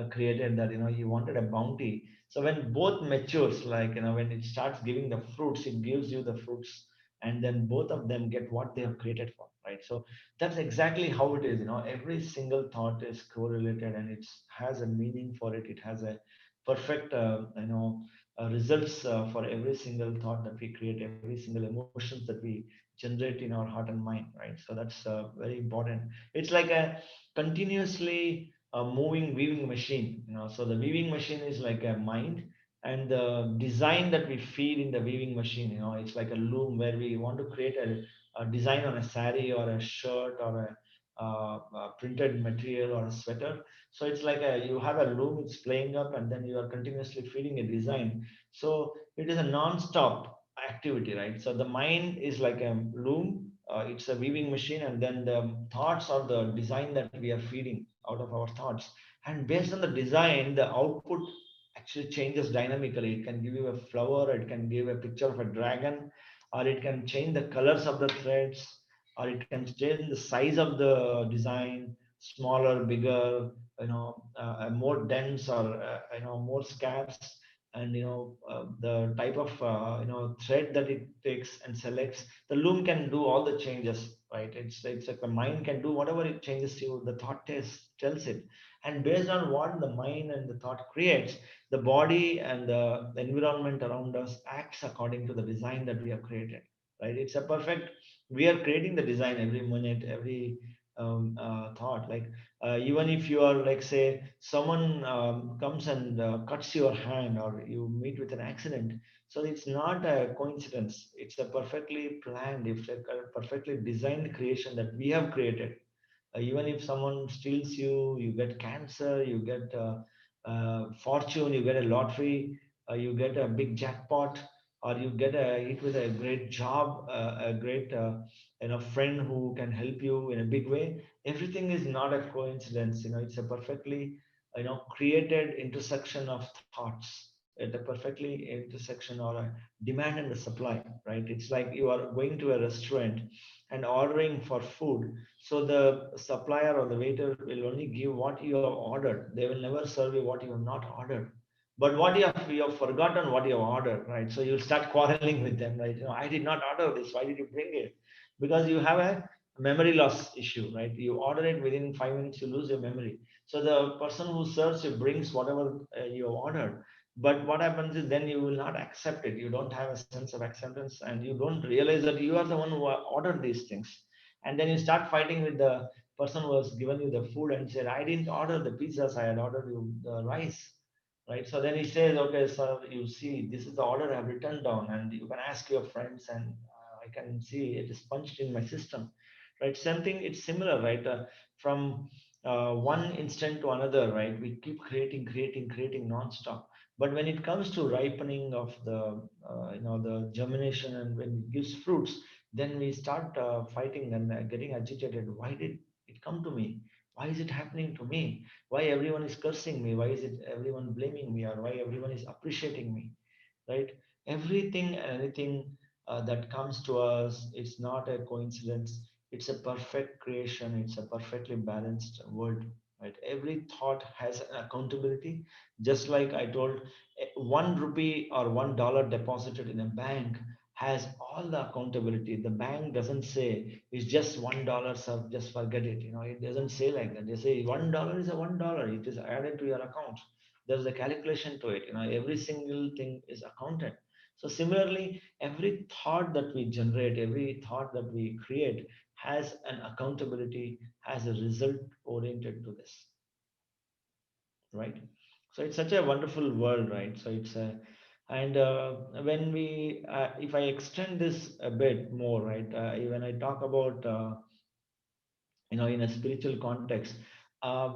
created, that he wanted a bounty. So when both matures, like, when it starts giving the fruits, it gives you the fruits, and then both of them get what they have created for, right? So that's exactly how it is. Every single thought is correlated, and it has a meaning for it. It has a perfect results for every single thought that we create, every single emotions that we generate in our heart and mind, right? So that's very important. It's like a continuously moving weaving machine. So the weaving machine is like a mind, and the design that we feed in the weaving machine, it's like a loom where we want to create a design on a sari or a shirt or a printed material or a sweater. So it's like you have a loom, it's playing up, and then you are continuously feeding a design. So it is a non-stop activity, right? So the mind is like a loom, it's a weaving machine, and then the thoughts are the design that we are feeding out of our thoughts. And based on the design, the output actually changes dynamically. It can give you a flower, it can give a picture of a dragon, or it can change the colors of the threads, or it can change the size of the design, smaller, bigger, more dense, or more scarce, and the type of thread that it takes and selects. The loom can do all the changes, right? It's like the mind can do whatever it changes to, the thought tells it. And based on what the mind and the thought creates, the body and the environment around us acts according to the design that we have created, right? It's a perfect, we are creating the design every minute, every thought. Like even if you are, like, say someone comes and cuts your hand, or you meet with an accident, so it's not a coincidence, it's a perfectly planned, it's a perfectly designed creation that we have created. Even if someone steals you, you get cancer, you get fortune, you get a lottery, you get a big jackpot, or you get a hit with a great job, a great friend who can help you in a big way. Everything is not a coincidence. It's a perfectly created intersection of thoughts, at a perfectly intersection, or a demand and the supply, right? It's like you are going to a restaurant and ordering for food, so the supplier or the waiter will only give what you have ordered. They will never serve you what you have not ordered. But what you have forgotten what you have ordered, right? So you'll start quarreling with them, right? I did not order this. Why did you bring it? Because you have a memory loss issue, right? You order it, within 5 minutes you lose your memory. So the person who serves you brings whatever you have ordered. But what happens is then you will not accept it. You don't have a sense of acceptance, and you don't realize that you are the one who ordered these things. And then you start fighting with the person who has given you the food and said, I didn't order the pizzas, I had ordered you the rice, right? So then he says, okay sir, you see, this is the order I have written down, and you can ask your friends, and I can see it is punched in my system, right? Something, it's similar, right? From one instant to another, right? We keep creating non-stop. But when it comes to ripening of the the germination, and when it gives fruits, then we start fighting and getting agitated. Why did it come to me? Why is it happening to me? Why everyone is cursing me? Why is it everyone blaming me? Or why everyone is appreciating me? Right? Everything and anything that comes to us, it's not a coincidence. It's a perfect creation. It's a perfectly balanced world. Right? Every thought has an accountability. Just like I told, 1 rupee or $1 deposited in a bank has all the accountability. The bank doesn't say it's just $1, so just forget it. It doesn't say like that. They say $1 is a $1. It is added to your account. There's a calculation to it. Every single thing is accounted. So similarly, every thought that we generate, every thought that we create has an accountability, has a result oriented to this, right? So it's such a wonderful world, right? So it's a, and when we if I extend this a bit more, right? When I talk about in a spiritual context,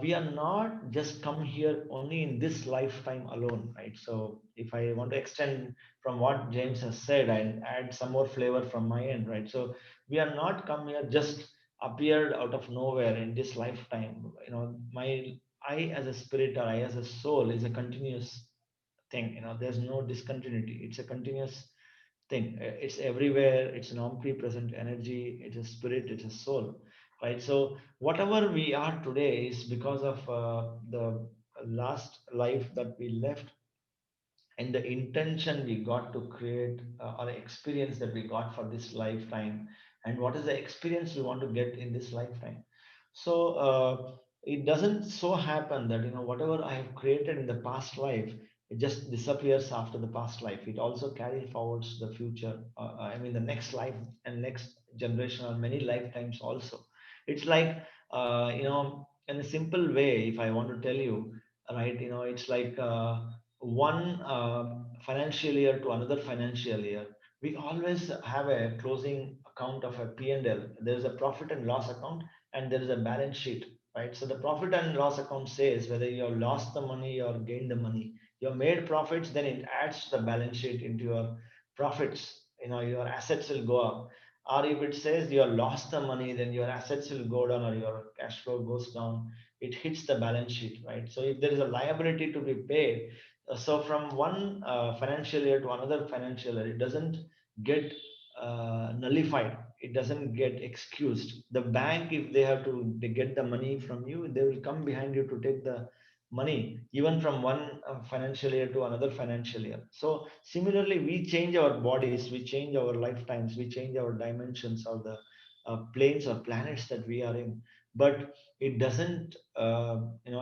we are not just come here only in this lifetime alone, right? So if I want to extend from what James has said and add some more flavor from my end, right? So we are not come here just appeared out of nowhere in this lifetime. My I as a spirit, or I as a soul, is a continuous thing. There's no discontinuity. It's a continuous thing. It's everywhere. It's an omnipresent energy. It's a spirit. It's a soul, right? So whatever we are today is because of the last life that we left, and the intention we got to create, or the experience that we got for this lifetime, and what is the experience we want to get in this lifetime. So it doesn't so happen that whatever I have created in the past life, it just disappears after the past life. It also carries forwards the future, I mean the next life and next generation, or many lifetimes also. It's like in a simple way, if I want to tell you, right? It's like one financial year to another financial year, we always have a closing account of a P&L. There is a profit and loss account and there is a balance sheet, right? So the profit and loss account says whether you have lost the money or gained the money. You have made profits, then it adds to the balance sheet into your profits. Your assets will go up. Or if it says you have lost the money, then your assets will go down or your cash flow goes down. It hits the balance sheet, right? So if there is a liability to be paid, so from one financial year to another financial year, it doesn't get nullified. It doesn't get excused. The bank, if they get the money from you, they will come behind you to take the money, even from one financial year to another financial year. So similarly, we change our bodies, we change our lifetimes, we change our dimensions of the planes or planets that we are in. But it doesn't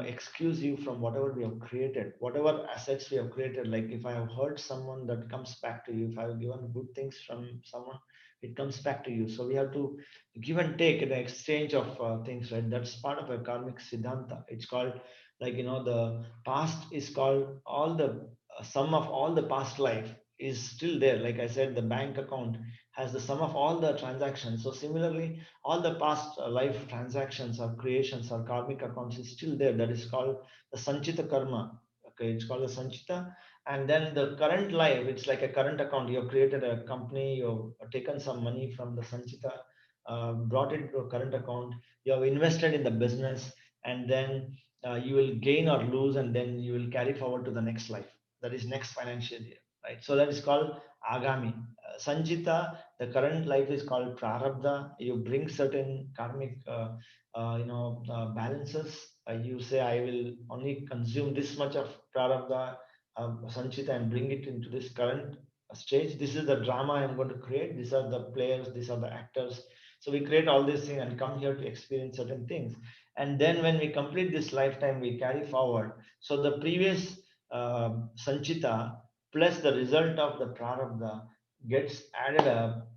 excuse you from whatever we have created, whatever assets we have created. Like if I have hurt someone, that comes back to you. If I have given good things from someone, it comes back to you. So we have to give and take in exchange of things, right? That's part of a karmic siddhanta. It's called, like, the past is called all the sum of all the past life is still there. Like I said, the bank account has the sum of all the transactions. So similarly, all the past life transactions or creations or karmic accounts is still there. That is called the sanchita karma. Okay, it's called the sanchita. And then the current life, it's like a current account. You have created a company, you have taken some money from the sanchita, brought it to a current account. You have invested in the business, and then you will gain or lose, and then you will carry forward to the next life. That is next financial year, right? So that is called agami. Sanchita, the current life is called prarabdha. You bring certain karmic balances. You say, I will only consume this much of prarabdha, sanchita, and bring it into this current stage. This is the drama I'm going to create. These are the players, these are the actors. So we create all these things and come here to experience certain things. And then when we complete this lifetime, we carry forward. So the previous sanchita plus the result of the prarabdha gets added up,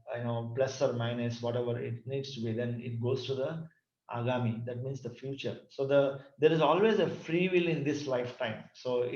plus or minus whatever it needs to be. Then it goes to the agami. That means the future. So there is always a free will in this lifetime. So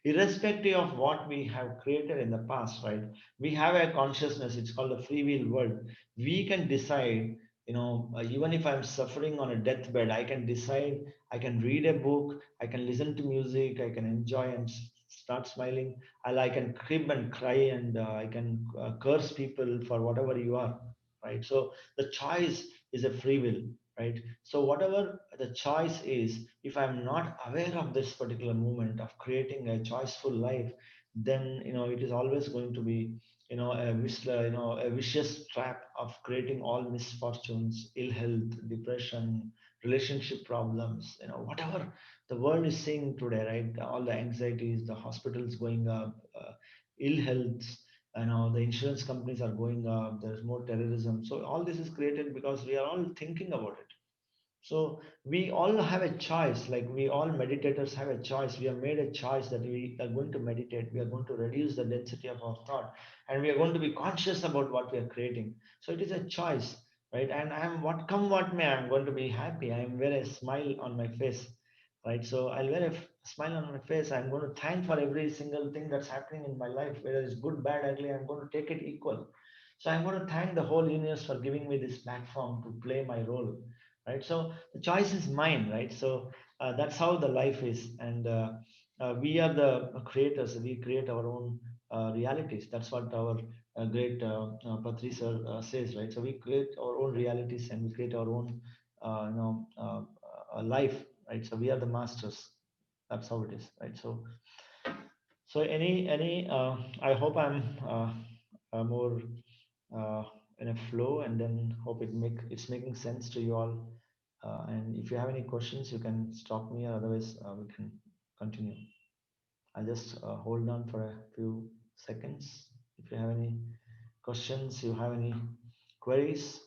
irrespective of what we have created in the past, right? We have a consciousness. It's called the free will world. We can decide. Even if I'm suffering on a deathbed, I can decide. I can read a book. I can listen to music. I can enjoy and start smiling. I can crib and cry, and I can curse people for whatever you are, right? So the choice is a free will, right? So whatever the choice is, if I'm not aware of this particular moment of creating a choiceful life, then it is always going to be a vicious trap of creating all misfortunes, ill health, depression, relationship problems, whatever the world is seeing today, right? All the anxieties, the hospitals going up, ill health, the insurance companies are going up, there's more terrorism. So all this is created because we are all thinking about it. So we all have a choice, like we all meditators have a choice. We have made a choice that we are going to meditate, we are going to reduce the density of our thought, and we are going to be conscious about what we are creating. So it is a choice, right? And I'm what come what may, I'm going to be happy. I'm wear a smile on my face, right? So I'll wear a smile on my face. I'm going to thank for every single thing that's happening in my life, whether it's good, bad, ugly. I'm going to take it equal. So I'm going to thank the whole universe for giving me this platform to play my role, right? So the choice is mine, right? So that's how the life is. And we are the creators. We create our own realities. That's what our great Patriji sir says, right? So we create our own realities and we create our own life, right? So we are the masters. That's how it is, right? So any I hope I'm more uh, in a flow, and then hope it's making sense to you all. And if you have any questions, you can stop me, or otherwise we can continue. I'll just hold on for a few seconds. If you have any questions, you have any queries.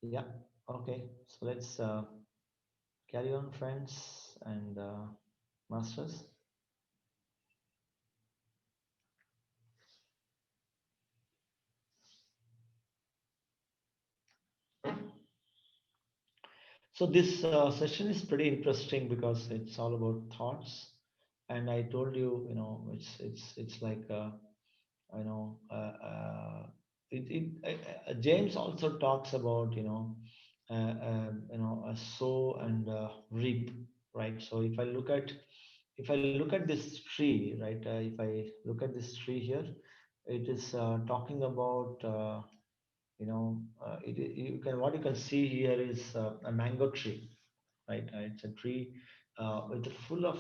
Yeah. Okay. So let's carry on, friends and masters. So this session is pretty interesting because it's all about thoughts, and I told you, it's like you know, James also talks about sow and reap, right? So if I look at this tree, right, if I look at this tree here, it is talking about you can what you can see here is a mango tree, right? It's a tree with full of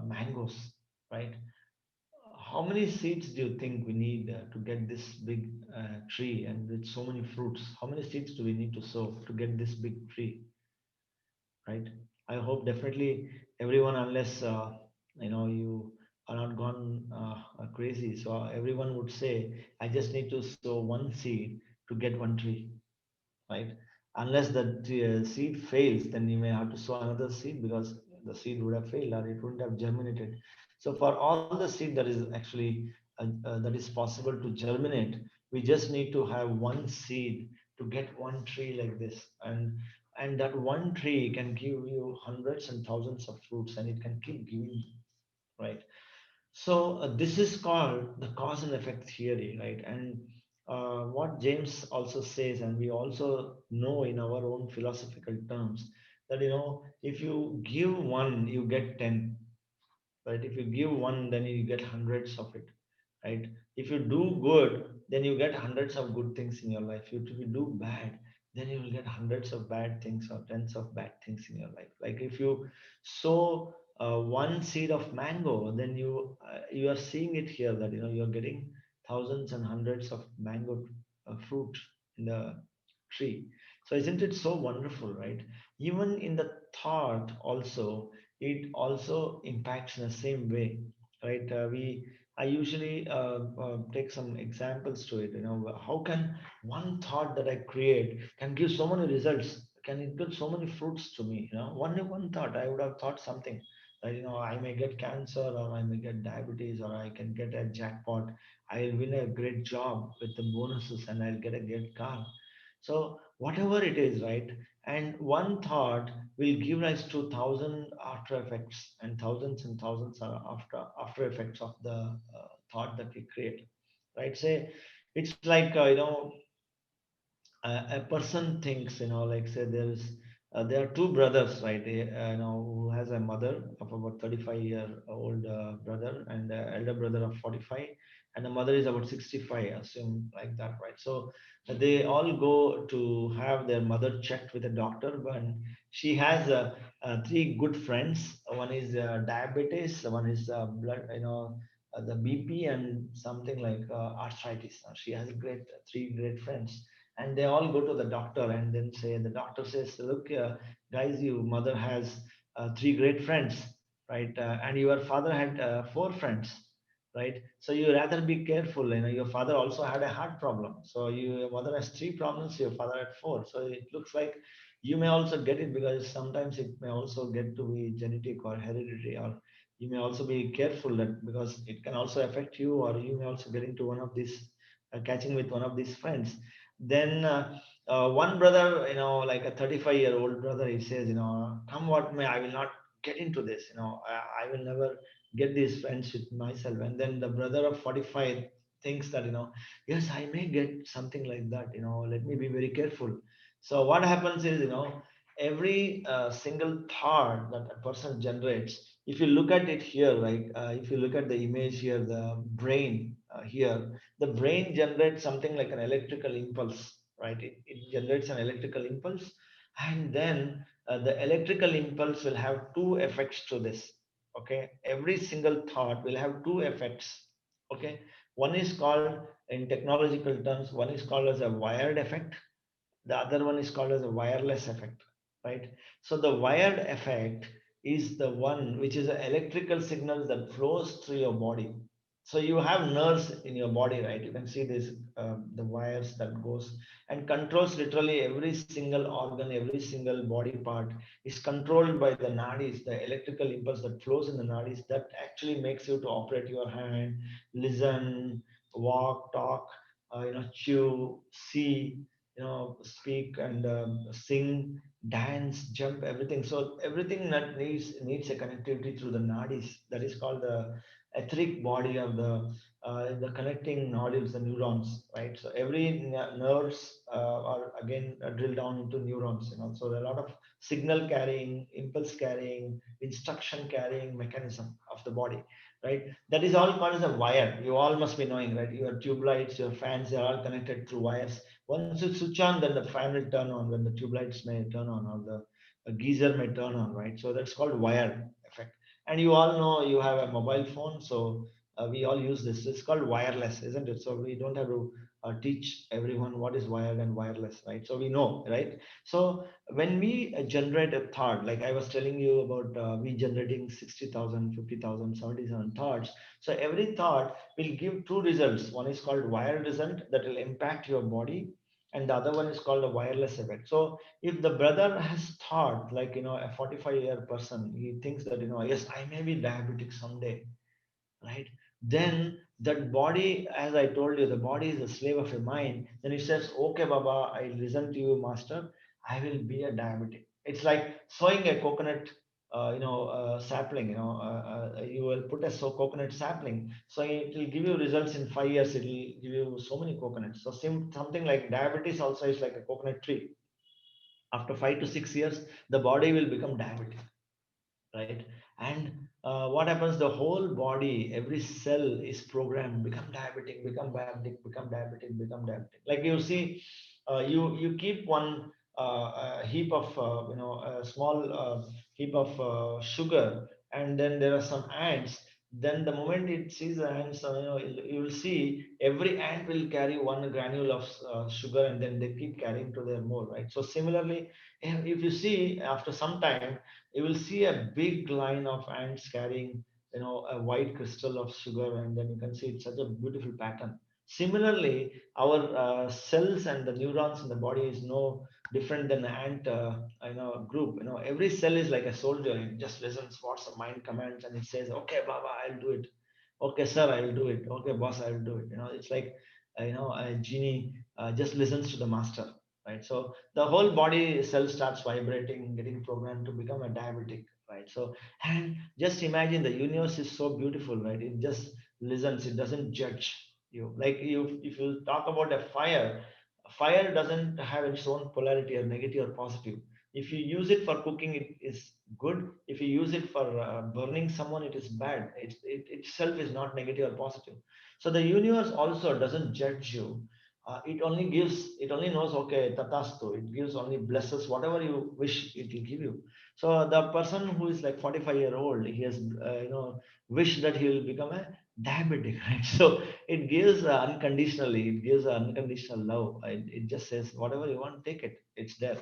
mangoes, right? How many seeds do you think we need to get this big tree and with so many fruits? How many seeds do we need to sow to get this big tree, right? I hope definitely everyone, unless you are not gone crazy. So everyone would say, I just need to sow one seed to get one tree, right? Unless the seed fails, then you may have to sow another seed because the seed would have failed or it wouldn't have germinated. So for all the seed that is actually that is possible to germinate, we just need to have one seed to get one tree like this, and that one tree can give you hundreds and thousands of fruits, and it can keep giving, right? So this is called the cause and effect theory, right? And what James also says, and we also know in our own philosophical terms, that if you give one, you get 10, right? If you give one, then you get hundreds of it, right? If you do good, then you get hundreds of good things in your life. If you do bad, then you will get hundreds of bad things or tens of bad things in your life. Like if you sow one seed of mango, then you are seeing it here that you're getting thousands and hundreds of mango fruit in the tree. So isn't it so wonderful, right? Even in the thought also, it also impacts in the same way, right? I usually take some examples to it. How can one thought that I create can give so many results? Can it give so many fruits to me? One thought I would have thought something that I may get cancer, or I may get diabetes, or I can get a jackpot. I'll win a great job with the bonuses, and I'll get a great car. So whatever it is, right? And one thought will give rise to thousand after effects and thousands are after effects of the thought that we create, right? Say it's like a person thinks, like say there are two brothers, right? Who has a mother of about 35-year-old brother, and an elder brother of 45, and the mother is about 65, assume like that, right? So they all go to have their mother checked with a doctor, but she has three good friends. One is diabetes, one is blood, the BP, and something like arthritis. She has three great friends, and they all go to the doctor, and then the doctor says, look, guys, your mother has three great friends, right? And your father had four friends, right? So you rather be careful. Your father also had a heart problem, so your mother has three problems, your father had four. So it looks like you may also get it, because sometimes it may also get to be genetic or hereditary, or you may also be careful that, because it can also affect you, or you may also get into one of these catching with one of these friends. Then one brother, like a 35-year-old brother, he says, come what may, I will not get into this. I will never get these friends with myself. And then the brother of 45 thinks that, yes, I may get something like that. Let me be very careful. So what happens is, every single thought that a person generates, if you look at it here, right? If you look at the image here, the brain here, the brain generates something like an electrical impulse, right? It generates an electrical impulse, and then the electrical impulse will have two effects to this. Okay, every single thought will have two effects. Okay, one is called, in technological terms, one is called as a wired effect, the other one is called as a wireless effect, right? So the wired effect is the one which is an electrical signal that flows through your body. So you have nerves in your body, right? You can see this, the wires that goes and controls literally every single organ, every single body part is controlled by the nadis, the electrical impulse that flows in the nadis, that actually makes you to operate your hand, listen, walk, talk, chew, see, speak and sing, dance, jump, everything. So everything that needs a connectivity through the nadis. That is called the etheric body of the connecting nodules, the neurons, right? So every nerves are again drilled down into neurons. So there are a lot of signal carrying, impulse carrying, instruction carrying mechanism of the body, right? That is all called as a wire. You all must be knowing, right? Your tube lights, your fans, they are all connected through wires. Once you switch on, then the fan will turn on, then the tube lights may turn on, or the geyser may turn on, right? So that's called wire effect. And you all know you have a mobile phone, so we all use this. It's called wireless, isn't it? So we don't have to teach everyone what is wired and wireless, right? So we know, right? So when we generate a thought, like I was telling you about, we generating 60,000, 50,000, 70,000 thoughts. So every thought will give two results. One is called wired result that will impact your body, and the other one is called a wireless effect. So if the brother has thought, like, a 45-year person, he thinks that, yes, I may be diabetic someday, right? Then that body, as I told you, the body is a slave of your mind. Then it says, okay, Baba, I listen to you, master, I will be a diabetic. It's like sowing a coconut sapling. You will put a coconut sapling, so it will give you results in 5 years. It will give you so many coconuts. So something like diabetes also is like a coconut tree. After 5 to 6 years, the body will become diabetic, right? And what happens, the whole body, every cell is programmed, become diabetic, become diabetic, become diabetic, become diabetic. Like you see, you keep one heap of a small heap of sugar, and then there are some ants. Then the moment it sees the ants, you will see every ant will carry one granule of sugar, and then they keep carrying to their more, right? So similarly, if you see, after some time, you will see a big line of ants carrying, a white crystal of sugar, and then you can see it's such a beautiful pattern. Similarly, our cells and the neurons in the body is no different than the ant group. Every cell is like a soldier. It just listens what the mind commands, and it says, okay, Baba, I'll do it. Okay, sir, I will do it. Okay, boss, I will do it. It's like a genie just listens to the master, right? So the whole body cell starts vibrating, getting programmed to become a diabetic, right? So, and just imagine, the universe is so beautiful, right? It just listens, it doesn't judge you. Like, if you talk about a fire, fire doesn't have its own polarity, or negative or positive. If you use it for cooking, it is good. If you use it for burning someone, it is bad. It itself is not negative or positive. So the universe also doesn't judge you. It only knows, okay, tatastu. It gives, only blesses whatever you wish, it will give you. So the person who is like 45-year-old, he has wished that he will become a diabetic, right? So it gives unconditionally, it gives unconditional love. It just says, whatever you want, take it, it's there.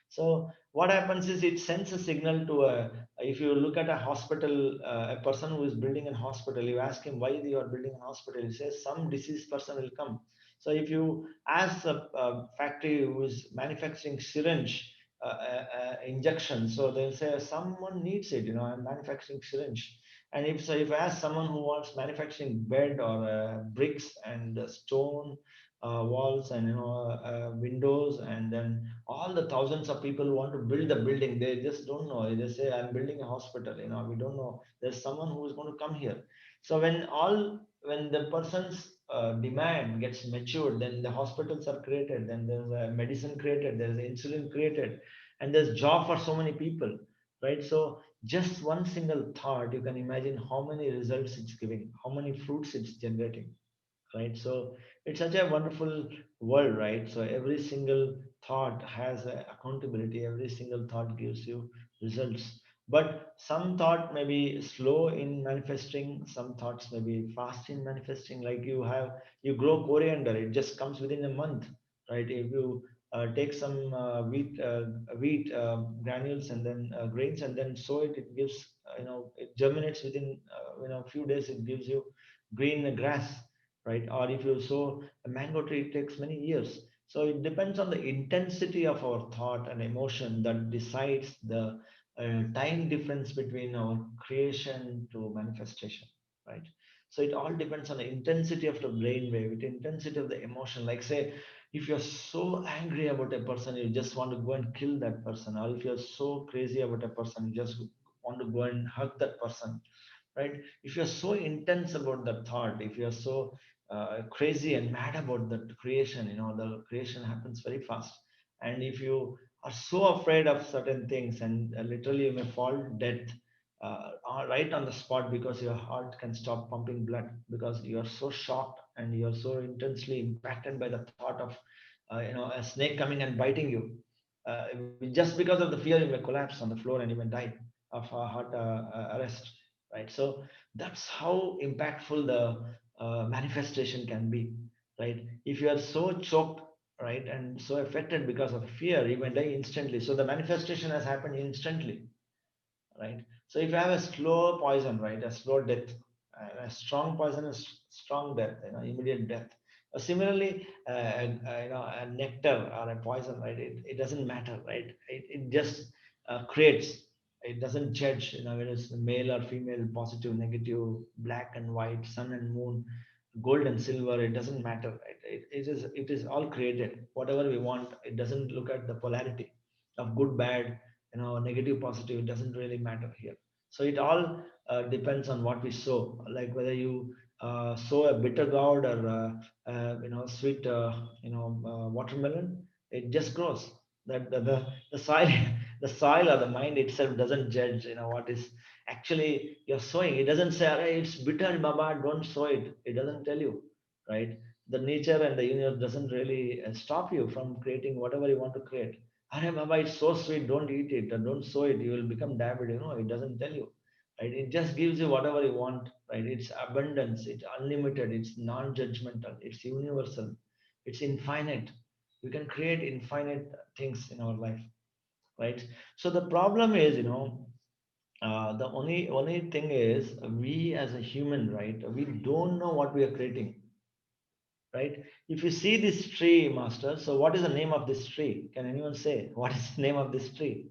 So what happens is, it sends a signal to a, if you look at a hospital, a person who is building a hospital, you ask him why you are building a hospital, he says some diseased person will come. So if you ask a factory who is manufacturing syringe injection, so they'll say someone needs it. I'm manufacturing syringe. And if I ask someone who wants manufacturing bed, or bricks and stone walls, and windows, and then all the thousands of people who want to build a building, they just don't know. They say, I'm building a hospital. We don't know. There's someone who is going to come here. So when the person's demand gets matured, then the hospitals are created, then there's a medicine created, there's insulin created, and there's job for so many people, right? So just one single thought, you can imagine how many results it's giving, how many fruits it's generating, right? So it's such a wonderful world, right? So every single thought has accountability, every single thought gives you results. But some thought may be slow in manifesting, some thoughts may be fast in manifesting. Like, you grow coriander, it just comes within a month, right? If you take some wheat granules, and then grains, and then sow it, it gives, it germinates within a few days, it gives you green grass, right? Or if you sow a mango tree, it takes many years. So it depends on the intensity of our thought and emotion that decides the time difference between our creation to manifestation, right? So it all depends on the intensity of the brain wave, the intensity of the emotion. Like, say, If you're so angry about a person, you just want to go and kill that person, or if you're so crazy about a person, you just want to go and hug that person, right? If you're so intense about that thought, if you're so crazy and mad about that creation, the creation happens very fast. And if you are so afraid of certain things, and literally you may fall dead right on the spot, because your heart can stop pumping blood, because you are so shocked and you are so intensely impacted by the thought of a snake coming and biting you. Just because of the fear, you may collapse on the floor and you may die of heart arrest, right? So that's how impactful the manifestation can be, right? If you are so choked, right, and so affected because of fear, you may die instantly. So the manifestation has happened instantly, right? So if you have a slow poison, right, a slow death, and a strong poison is strong death, immediate death. Similarly, a nectar or a poison, right, it doesn't matter, right? It just creates. It doesn't judge, whether it's male or female, positive, negative, black and white, sun and moon, gold and silver. It doesn't matter, right? It is all created. Whatever we want, it doesn't look at the polarity of good, bad, negative, positive. It doesn't really matter here. So it all depends on what we sow, like whether you sow a bitter gourd or sweet watermelon. It just grows. That the soil the soil or the mind itself doesn't judge what is actually you're sowing. It doesn't say, "Hey, it's bitter, baba, don't sow it." It doesn't tell you, right? The nature and the universe doesn't really stop you from creating whatever you want to create. Arey Baba, it's so sweet, don't eat it, and don't sow it, you will become diabetic. No, it doesn't tell you. Right? It just gives you whatever you want, right? It's abundance, it's unlimited, it's non-judgmental, it's universal, it's infinite. We can create infinite things in our life, right? So the problem is, the only thing is we as a human, right? We don't know what we are creating, right? If you see this tree, master, so what is the name of this tree? Can anyone say what is the name of this tree?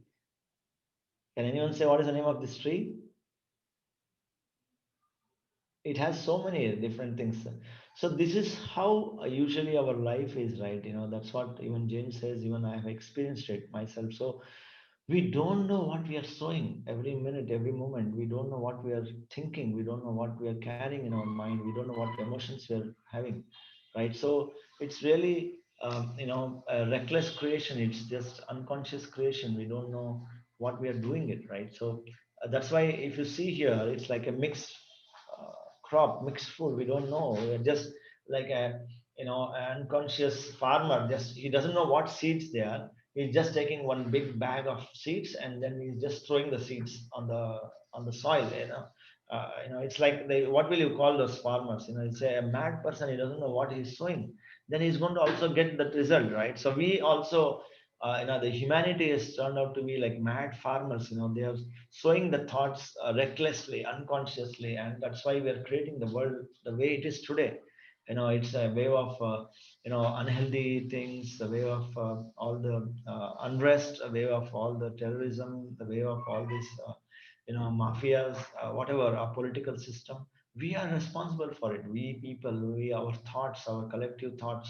Can anyone say what is the name of this tree? It has so many different things. So this is how usually our life is, right? That's what even James says. Even I have experienced it myself. So we don't know what we are sowing every minute, every moment. We don't know what we are thinking. We don't know what we are carrying in our mind. We don't know what emotions we are having, right? So it's really a reckless creation. It's just unconscious creation. We don't know what we are doing it, right? So that's why if you see here, it's like a mixed uh, crop, mixed food. We don't know. We're just like a an unconscious farmer. Just he doesn't know what seeds they are. He's just taking one big bag of seeds and then he's just throwing the seeds on the soil. It's like what will you call those farmers? It's a mad person. He doesn't know what he's sowing. Then he's going to also get that result, right? So we also the humanity has turned out to be like mad farmers. They are sowing the thoughts recklessly, unconsciously, and that's why we are creating the world the way it is today. It's a way of unhealthy things, a way of all the unrest, a way of all the terrorism, the way of all these mafias, whatever our political system. We are responsible for it. We people, we our thoughts, our collective thoughts.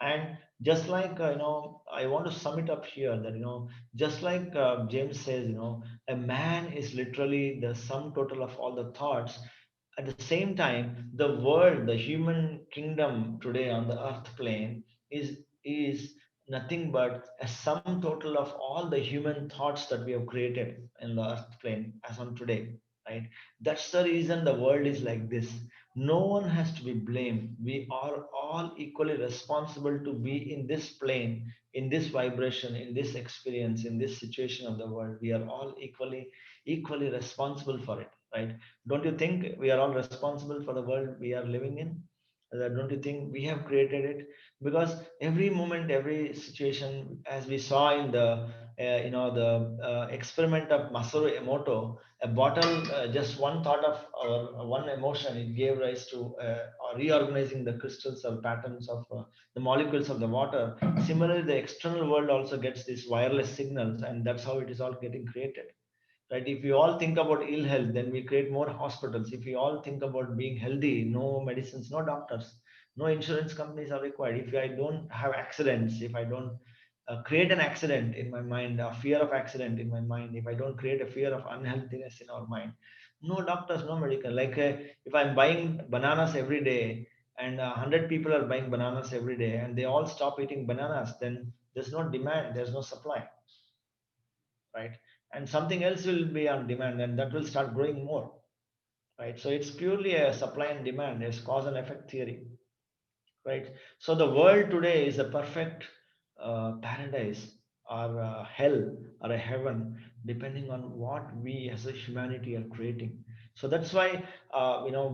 And just like I want to sum it up here that just like James says, a man is literally the sum total of all the thoughts. At the same time, the world, the human kingdom today on the earth plane is nothing but a sum total of all the human thoughts that we have created in the earth plane as on today, right? That's the reason the world is like this. No one has to be blamed. We are all equally responsible to be in this plane, in this vibration, in this experience, in this situation of the world. We are all equally responsible for it, right? Don't you think we are all responsible for the world we are living in? Don't you think we have created it? Because every moment, every situation, as we saw in the experiment of Masaru Emoto, a bottle, just one thought of or one emotion, it gave rise to reorganizing the crystals or patterns of the molecules of the water. Similarly, the external world also gets these wireless signals, and that's how it is all getting created, right? If we all think about ill health, then we create more hospitals. If we all think about being healthy, no medicines, no doctors, No insurance companies are required. If I don't have accidents, if I don't create an accident in my mind, a fear of accident in my mind, if I don't create a fear of unhealthiness in our mind, no doctors, no medical. Like if I'm buying bananas every day and 100 people are buying bananas every day and they all stop eating bananas, then there's no demand, there's no supply, right? And something else will be on demand and that will start growing more, right? So it's purely a supply and demand, it's cause and effect theory, right? So the world today is a perfect paradise or a hell or a heaven, depending on what we as a humanity are creating. So that's why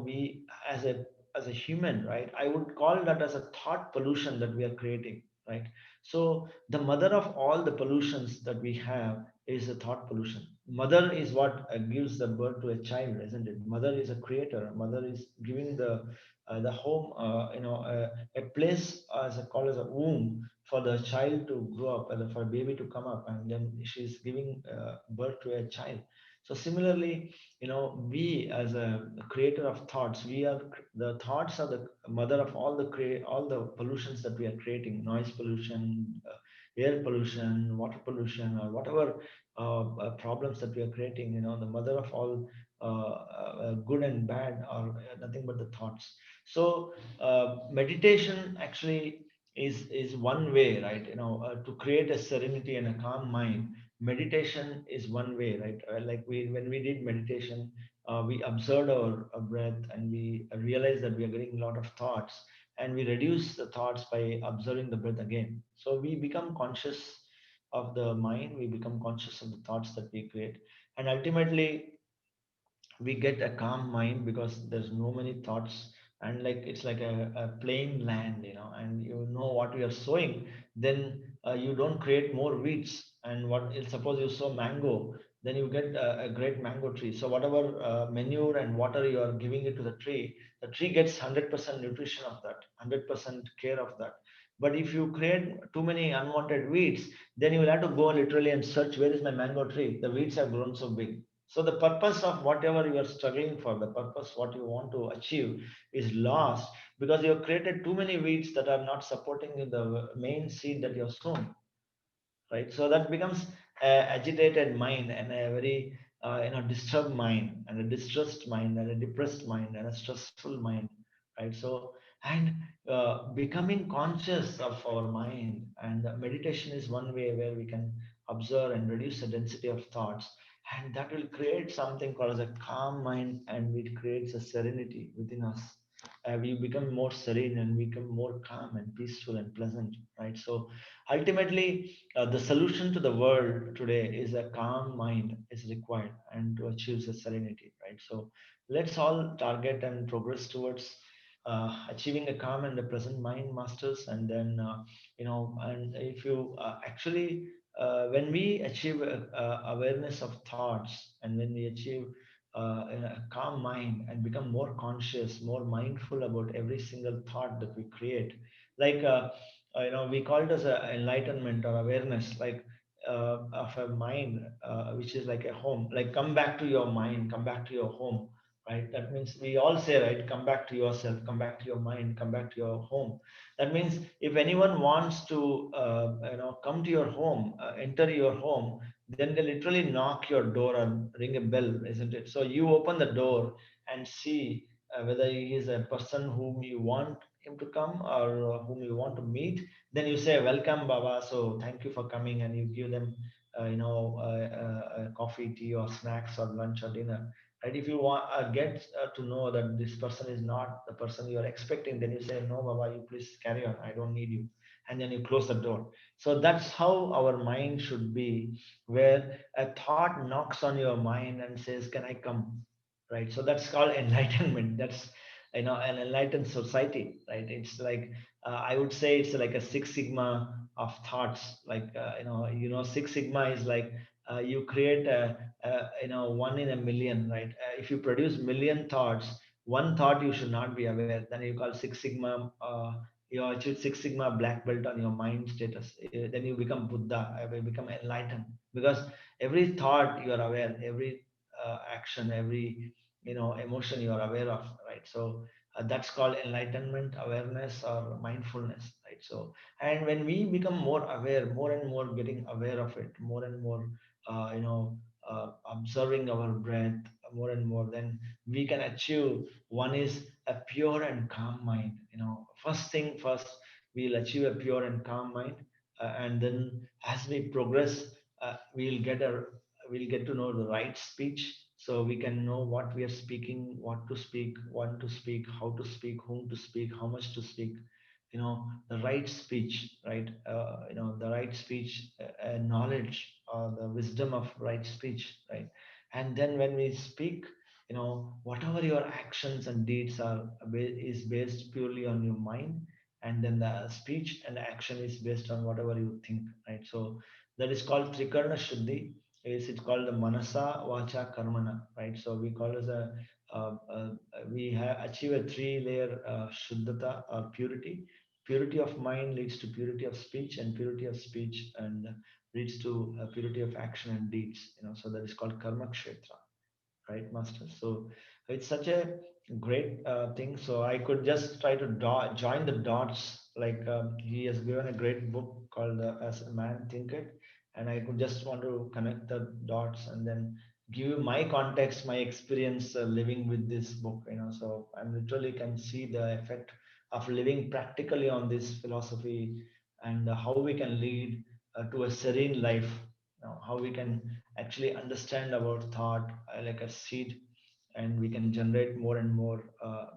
we as a human, right, I would call that as a thought pollution that we are creating, right? So the mother of all the pollutions that we have is a thought pollution. Mother is what gives the birth to a child, isn't it? Mother is a creator. Mother is giving the home, a place as a called as a womb for the child to grow up and for a baby to come up, and then she's giving birth to a child. So similarly, we as a creator of thoughts, we are the thoughts are the mother of all the all the pollutions that we are creating: noise pollution, air pollution, water pollution, or whatever problems that we are creating. The mother of all good and bad are nothing but the thoughts. So meditation actually is one way, right? To create a serenity and a calm mind. Meditation is one way, right? Like when we did meditation, we observed our breath and we realized that we are getting a lot of thoughts, and we reduce the thoughts by observing the breath again. So we become conscious of the mind, we become conscious of the thoughts that we create, and ultimately we get a calm mind because there's no many thoughts, and like it's like a plain land, and you know what you are sowing. Then you don't create more weeds. And what if suppose you sow mango, then you get a great mango tree. So whatever manure and water you are giving it to the tree gets 100% nutrition of that, 100% care of that. But if you create too many unwanted weeds, then you will have to go literally and search, where is my mango tree? The weeds have grown so big. So the purpose of whatever you are struggling for, the purpose what you want to achieve is lost because you have created too many weeds that are not supporting the main seed that you have sown, right? So that becomes a agitated mind and a very disturbed mind and a distressed mind and a depressed mind and a stressful mind, right? So and becoming conscious of our mind, and meditation is one way where we can observe and reduce the density of thoughts, and that will create something called as a calm mind, and it creates a serenity within us. We become more serene and become more calm and peaceful and pleasant, right? So ultimately, the solution to the world today is a calm mind is required, and to achieve the serenity, right? So let's all target and progress towards achieving a calm and a present mind, masters. And then and if you actually when we achieve awareness of thoughts, and when we achieve a calm mind and become more conscious, more mindful about every single thought that we create, like we call it as a enlightenment or awareness, like of a mind which is like a home. Like, come back to your mind, come back to your home, right? That means we all say, right, come back to yourself, come back to your mind, come back to your home. That means if anyone wants to come to your home, enter your home, then they literally knock your door and ring a bell, isn't it? So you open the door and see whether he is a person whom you want him to come, or whom you want to meet. Then you say, welcome Baba, so thank you for coming, and you give them coffee, tea, or snacks, or lunch, or dinner, right? If you want get to know that this person is not the person you are expecting, then you say, no Baba, you please carry on, I don't need you, and then you close the door. So that's how our mind should be, where a thought knocks on your mind and says, can I come, right? So that's called enlightenment. That's an enlightened society, right? It's like I would say it's like a Six Sigma of thoughts. Like Six Sigma is like you create one in a million, right? If you produce million thoughts, one thought you should not be aware, then you call Six Sigma. You achieve Six Sigma black belt on your mind status. Then you become Buddha, you become enlightened, because every thought you are aware, every action, every emotion you are aware of, right? So That's called enlightenment, awareness, or mindfulness, right? So, and when we become more aware, more and more getting aware of it, more and more, observing our breath more and more, then we can achieve. One is a pure and calm mind. First thing first, we'll achieve a pure and calm mind, and then as we progress, we'll get to know the right speech, so we can know what we are speaking, what to speak, when to speak, how to speak, whom to speak, how much to speak. The right speech, right? The right speech, knowledge, the wisdom of right speech, right? And then when we speak, whatever your actions and deeds are is based purely on your mind, and then the speech and action is based on whatever you think, right? So that is called trikarna shuddhi. It's called the manasa vacha karmana, right? So we call it we have achieve a three-layer shuddhata, or purity. Purity of mind leads to purity of speech, and purity of speech and leads to purity of action and deeds. So that is called karma kshetra, right, master? So it's such a great thing. So I could just try to join the dots, like he has given a great book called As a Man Thinket, and I could just want to connect the dots and then give you my context, my experience living with this book. So I'm literally can see the effect of living practically on this philosophy, and how we can lead to a serene life. How we can actually understand our thought like a seed, and we can generate more and more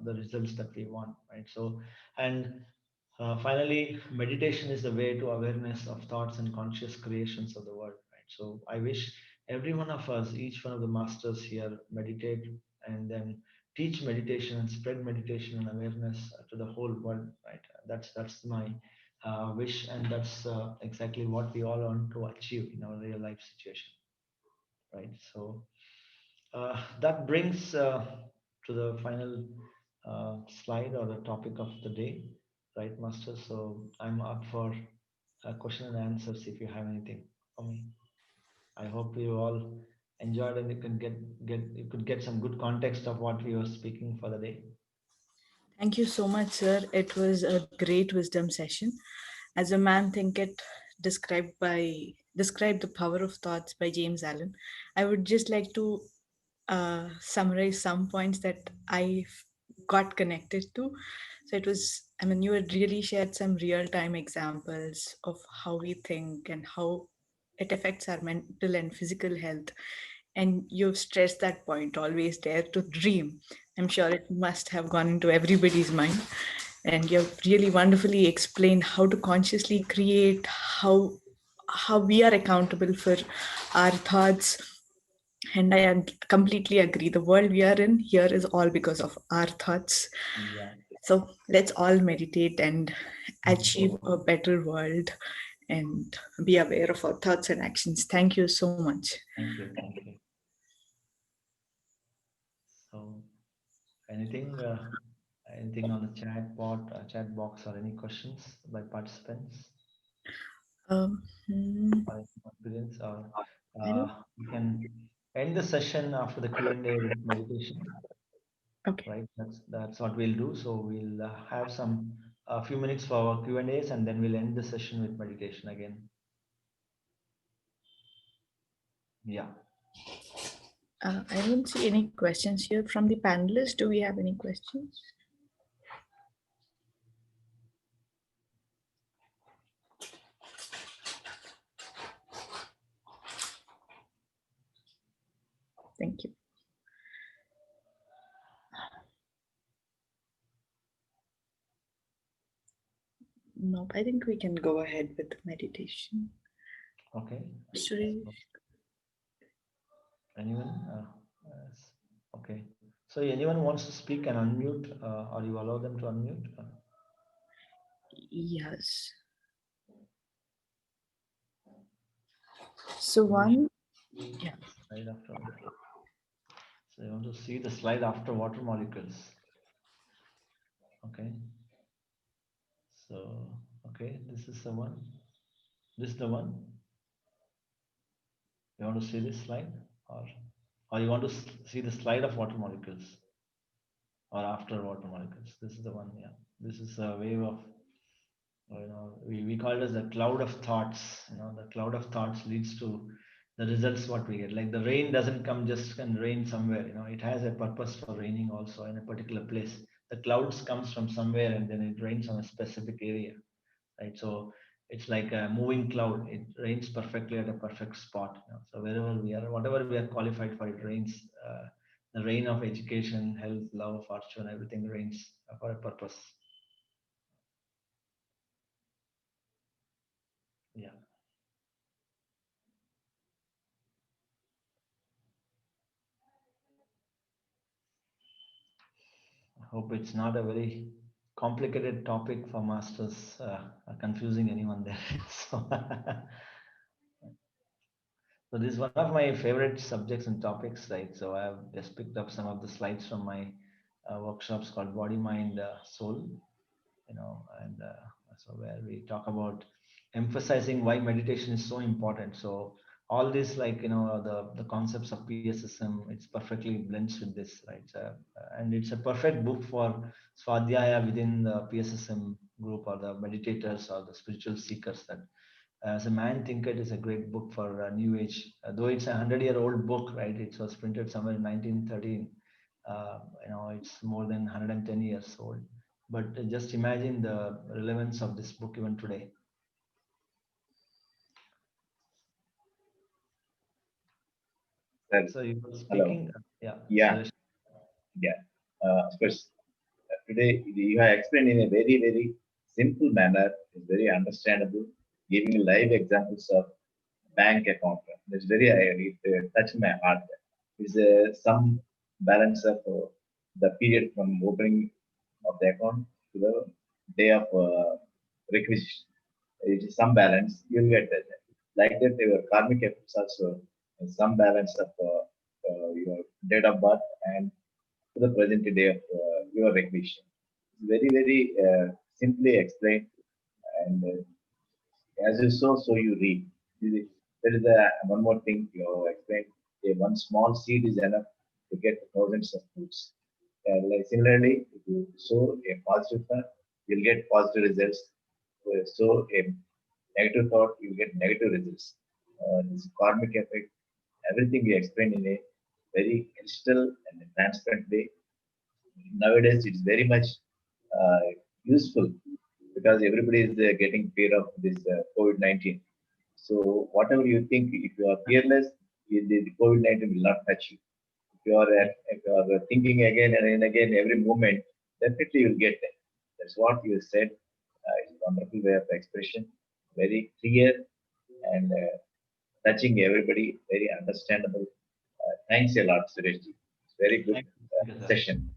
the results that we want, right? So, and finally, meditation is the way to awareness of thoughts and conscious creations of the world, right? So I wish every one of us, each one of the masters here, meditate and then teach meditation and spread meditation and awareness to the whole world, right? That's my wish, and that's exactly what we all want to achieve in our real life situation, right? So that brings to the final slide, or the topic of the day, right, master? So I'm up for question and answers if you have anything for me. I hope you all enjoyed, and you can you could get some good context of what we were speaking for the day. Thank you so much, sir. It was a great wisdom session. As a Man Thinketh, described the power of thoughts by James Allen. I would just like to summarize some points that I got connected to. So it was, I mean, you had really shared some real time examples of how we think and how it affects our mental and physical health. And you've stressed that point, always dare to dream. I'm sure it must have gone into everybody's mind. And you've really wonderfully explained how to consciously create, how we are accountable for our thoughts. And I completely agree. The world we are in here is all because of our thoughts. Yeah. So let's all meditate and achieve a better world and be aware of our thoughts and actions. Thank you so much. Thank you. Thank you. So anything, anything on the chat box, or any questions by participants? Um, hmm, Or experience, or I don't, we can end the session after the Q&A with meditation, okay. right? That's what we'll do. So we'll have some a few minutes for our Q&As, and then we'll end the session with meditation again. Yeah. I don't see any questions here from the panelists. Do we have any questions? Thank you. Nope, I think we can go ahead with meditation. Okay. Suresh? Anyone? Yes. Okay. So anyone wants to speak and unmute, or you allow them to unmute? Yes. So one, yeah. Slide after. So you want to see the slide after water molecules. Okay. So, okay, this is the one. This is the one. You want to see this slide, or you want to see the slide of water molecules? or after water molecules. This is the one. Yeah, this is a wave of, we call it as the cloud of thoughts. The cloud of thoughts leads to the results what we get. Like the rain doesn't come just and rain somewhere. It has a purpose for raining also in a particular place. The clouds comes from somewhere and then it rains on a specific area, right? So it's like a moving cloud. It rains perfectly at a perfect spot. So wherever we are, whatever we are qualified for, it rains. The rain of education, health, love, fortune, everything rains for a purpose. Yeah. I hope it's not a very complicated topic for masters, confusing anyone there. So, so this is one of my favorite subjects and topics, right? So I've just picked up some of the slides from my workshops called Body, Mind, Soul, and so where we talk about emphasizing why meditation is so important. So all this, like, the concepts of PSSM, it's perfectly blends with this, right? And it's a perfect book for Swadhyaya within the PSSM group, or the meditators or the spiritual seekers. That as a man thinket is a great book for new age, though it's a 100-year-old book, right? It was printed somewhere in 1913. It's more than 110 years old, but just imagine the relevance of this book even today. Well, So you were hello. speaking, yeah, Yeah, Suresh. yeah. Of course, today you have explained in a very, very simple manner. It's very understandable, giving live examples of bank account. It's very, it touched my heart. It's some balance of the period from opening of the account to the day of requisition. It is some balance. You'll get that. Like that, your karmic efforts also some balance of your date of birth and to the present day of your recognition. It's very, very simply explained, and as you sow, so you reap. There is one more thing you explained. One small seed is enough to get thousands of fruits. Like similarly, if you sow a positive thought, you'll get positive results. Sow a negative thought, you get negative results. This karmic effect, everything we explained in a very crystal and transparent way. Nowadays it's very much uh, useful because everybody is getting fear of this COVID-19. So whatever you think, if you are fearless, the COVID-19 will not touch you. If you are thinking again and again every moment, definitely you'll get that. That's what you said. It's a wonderful way of expression, very clear and touching everybody, very understandable. Thanks a lot, Suresh. It's very good Thank you, sir. session.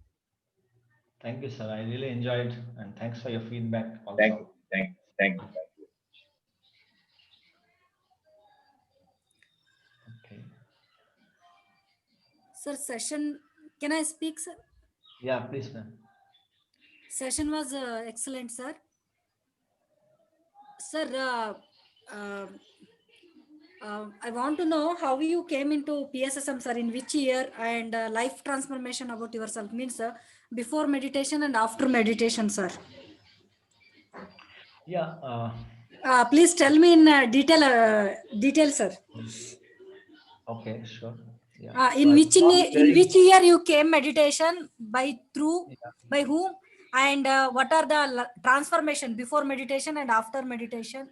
Thank you, sir. I really enjoyed, and thanks for your feedback Thank you. also. Thank you. Thank you. Okay. Sir, session, can I speak, sir? Yeah, please, ma'am. Session was excellent, sir. Sir, uh, I want to know how you came into PSSM, sir, in which year, and life transformation about yourself, means before meditation and after meditation, sir. Yeah. Please tell me in detail, sir. Okay, sure. Yeah. So In I which was not in very. which year you came meditation, Yeah, by whom, and what are the transformation before meditation and after meditation?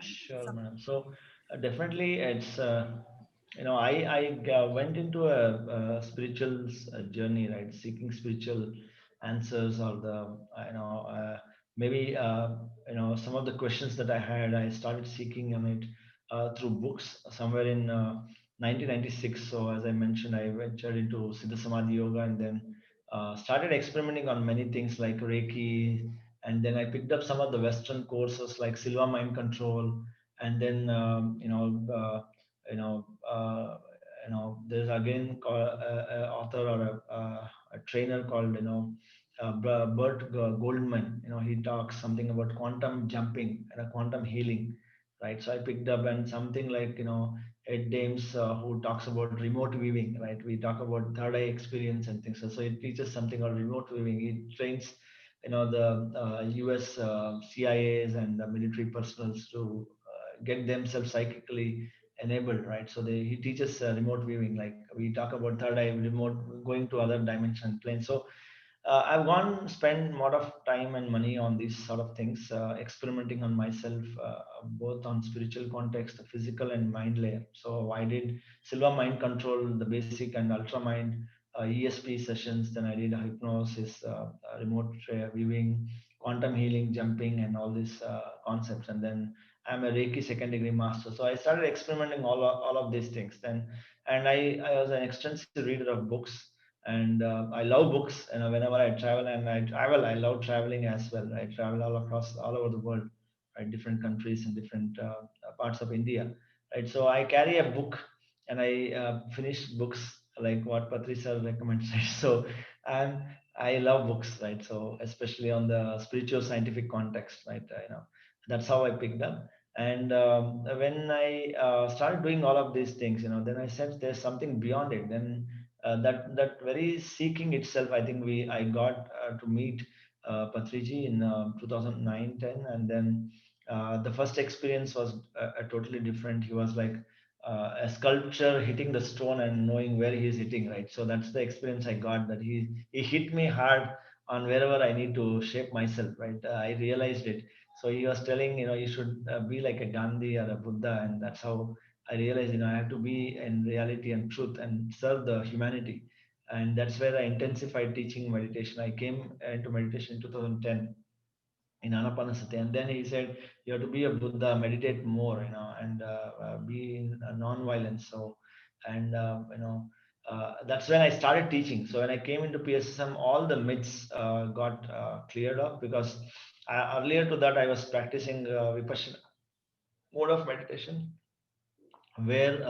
sure, madam. So definitely, it's I went into a spiritual journey, right? Seeking spiritual answers, or the maybe some of the questions that I had, I started seeking on it through books somewhere in 1996. So as I mentioned, I ventured into Siddha Samadhi Yoga, and then started experimenting on many things like Reiki, and then I picked up some of the Western courses like Silva Mind Control, and then you know uh, there's again author or a trainer called Bert Goldman. He talks something about quantum jumping and a quantum healing, right? So I picked up, and something like, Ed Dames, who talks about remote viewing, right? We talk about third eye experience and things. So it teaches something called remote viewing. It trains, the US CIAs and the military personals to get themselves psychically enabled, right? So he teaches remote viewing. Like we talk about third eye, remote going to other dimension plane. So I've gone spend a lot of time and money on these sort of things, experimenting on myself, both on spiritual context, the physical and mind layer. So I did Silva mind control, the basic and ultra mind, ESP sessions. Then I did hypnosis, remote viewing, quantum healing, jumping, and all these concepts. And then I'm a Reiki second degree master. So I started experimenting all of these things. Then, and I was an extensive reader of books, and I love books. Whenever I travel, and I travel, I love traveling as well. I travel all over the world, right? Different countries and different parts of India, right? So I carry a book, and I finish books like what Patriji sir recommends, right? So and I love books, right? So especially on the spiritual scientific context, right? That's how I picked up. And when I started doing all of these things, then I said there's something beyond it. Then that very seeking itself, I think I got to meet Patriji in 2009-10, and then the first experience was totally different. He was like a sculpture hitting the stone and knowing where he is hitting, right? So that's the experience I got, that he hit me hard on wherever I need to shape myself, right? I realized it. So he was telling, you should be like a Gandhi or a Buddha, and that's how I realized, I have to be in reality and truth and serve the humanity. And that's where I intensified teaching meditation. I came into meditation in 2010 in Anapanasati. And then he said, you have to be a Buddha, meditate more, and be in non-violence. So, and, that's when I started teaching. So when I came into PSSM, all the myths got cleared up, because earlier to that, I was practicing Vipassana mode of meditation, where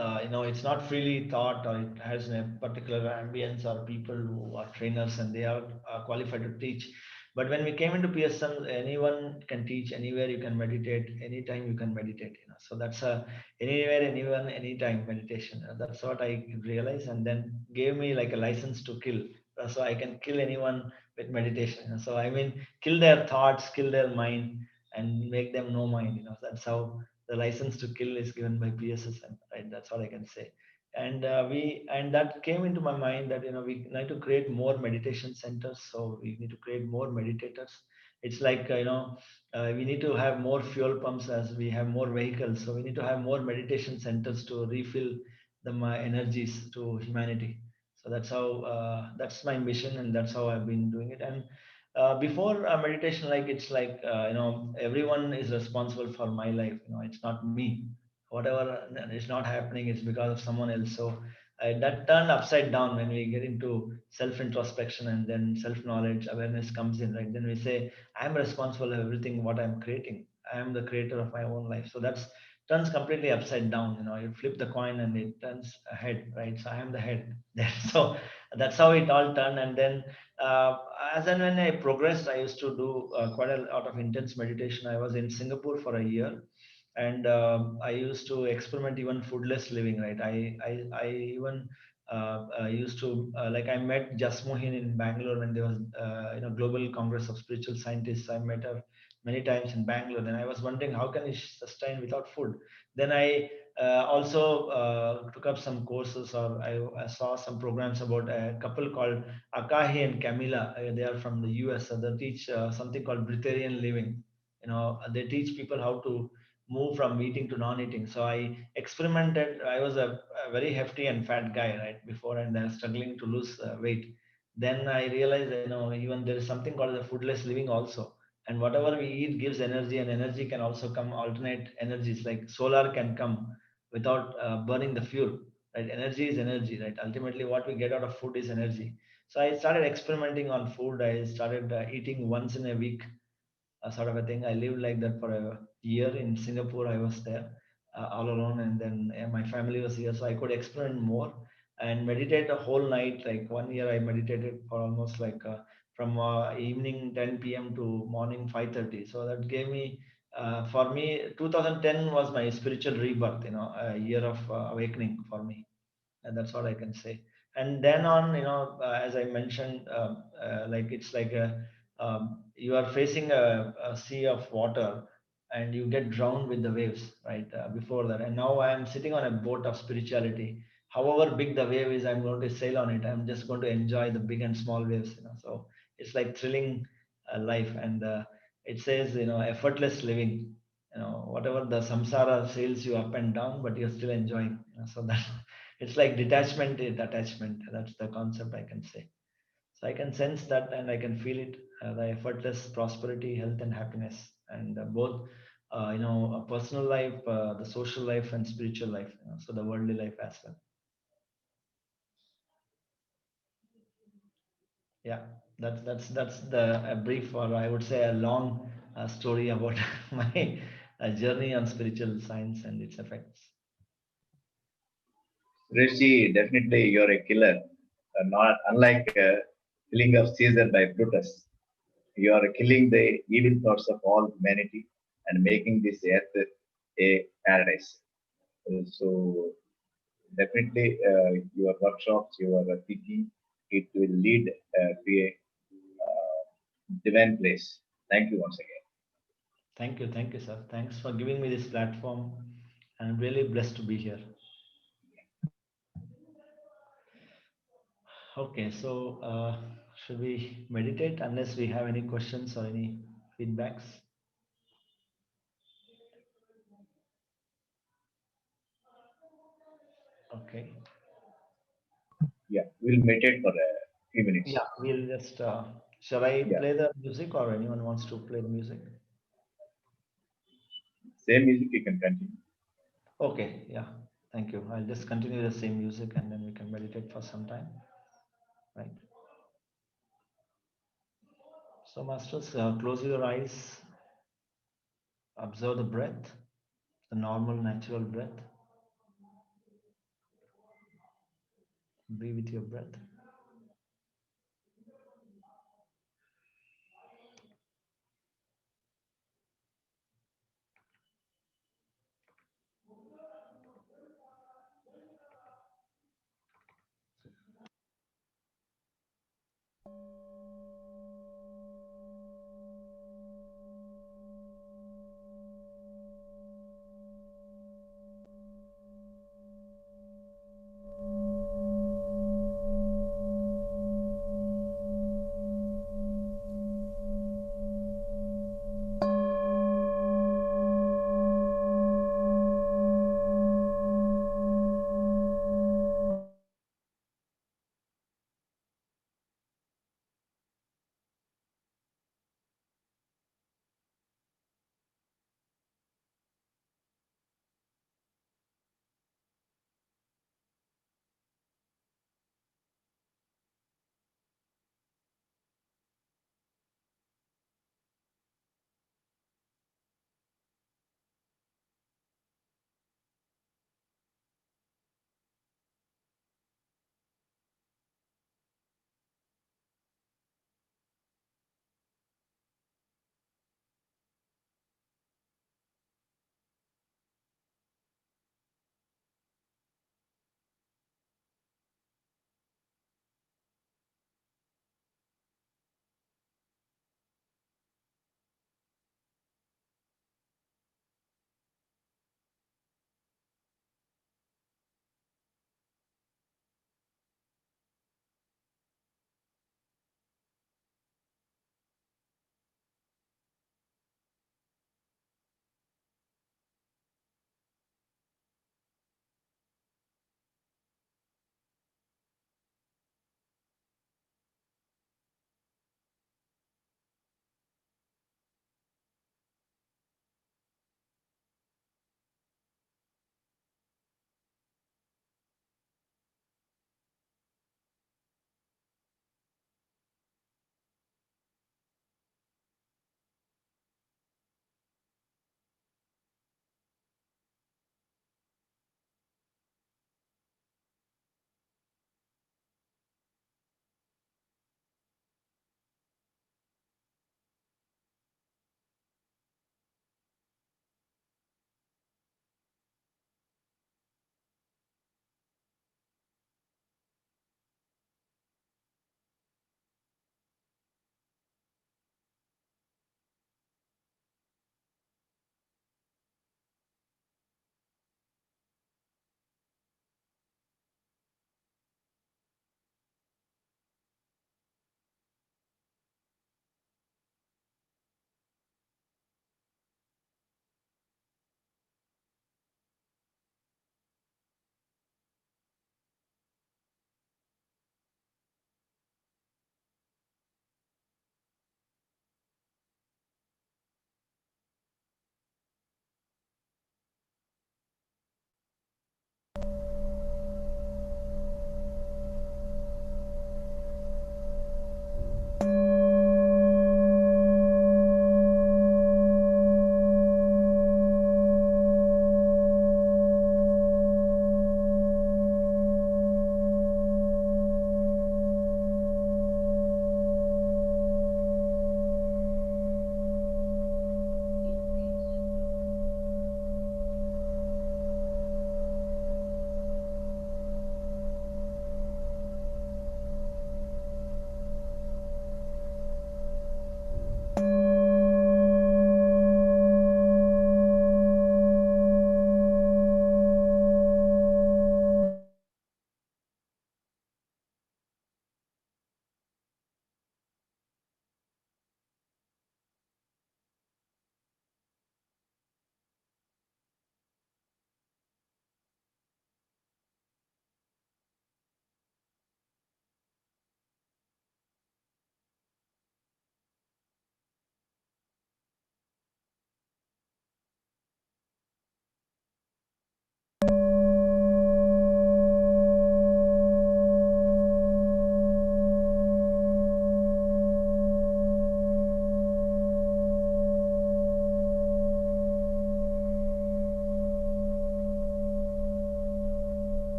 it's not freely taught, or it has a particular ambience or people who are trainers and they are qualified to teach. But when we came into PSM, anyone can teach, anywhere you can meditate, anytime you can meditate. So that's a anywhere, anyone, anytime meditation. That's what I realized, and then gave me like a license to kill. So I can kill anyone with meditation. So I mean, kill their thoughts, kill their mind, and make them no mind. That's how the license to kill is given by PSSM, right? That's all I can say. And that came into my mind that we need to create more meditation centers. So we need to create more meditators. It's like we need to have more fuel pumps as we have more vehicles. So we need to have more meditation centers to refill the energies to humanity. So that's my mission, and that's how I've been doing it. And before meditation, like it's like everyone is responsible for my life. It's not me. Whatever is not happening is because of someone else. So that turned upside down when we get into self introspection, and then self knowledge awareness comes in, right? Then we say, I'm responsible for everything what I'm creating. I am the creator of my own life. So that's turns completely upside down. You flip the coin and it turns ahead, right? So I am the head there. So that's how it all turned. And then uh, as and when I progressed, I used to do quite a lot of intense meditation. I was in Singapore for a year, and I used to experiment even foodless living, right? I even used to like I met Jasmohin in Bangalore when there was Global Congress of Spiritual Scientists. I met her many times in Bangalore. Then I was wondering how can I sustain without food. Then I also took up some courses, or I saw some programs about a couple called Akahi and Camila. They are from the US. So they teach something called breatharian living. They teach people how to move from eating to non-eating. So I experimented. I was a very hefty and fat guy right before, and I was struggling to lose weight. Then I realized, even there is something called the foodless living also. And whatever we eat gives energy, and energy can also come alternate energies, like solar can come without burning the fuel, right? Energy is energy, right? Ultimately what we get out of food is energy. So I started experimenting on food. I started eating once in a week, sort of a thing. I lived like that for a year in Singapore. I was there all alone, and then my family was here, so I could experiment more and meditate a whole night. Like 1 year, I meditated for almost like from evening 10 p.m. to morning 5:30. So that gave me For me, 2010 was my spiritual rebirth, a year of awakening for me. And that's what I can say. And then on, as I mentioned, like it's like you are facing a sea of water and you get drowned with the waves, right? Before that. And now I am sitting on a boat of spirituality. However big the wave is, I'm going to sail on it. I'm just going to enjoy the big and small waves, So it's like thrilling life. And it says, effortless living. Whatever the samsara sails you up and down, but you're still enjoying. So that it's like detachment is attachment. That's the concept I can say. So I can sense that and I can feel it, the effortless prosperity, health and happiness, and both, personal life, the social life and spiritual life, so the worldly life as well. Yeah, that's the a brief, or I would say a long story about my journey on spiritual science and its effects. Rishi, definitely you're a killer. Not unlike killing of Caesar by Brutus. You are killing the evil thoughts of all humanity and making this earth a paradise. So definitely your workshops, your thinking, it will lead to a divine place. Thank you once again. Thank you, sir. Thanks for giving me this platform. I'm really blessed to be here. Okay, so should we meditate unless we have any questions or any feedbacks? Okay. Yeah, we'll meditate for a few minutes. Yeah, we'll just, shall I Yeah, play the music or anyone wants to play the music? same music you can continue. Okay, yeah, thank you. I'll just continue the same music and then we can meditate for some time, right? So masters, close your eyes, observe the breath, the normal natural breath. Be with your breath.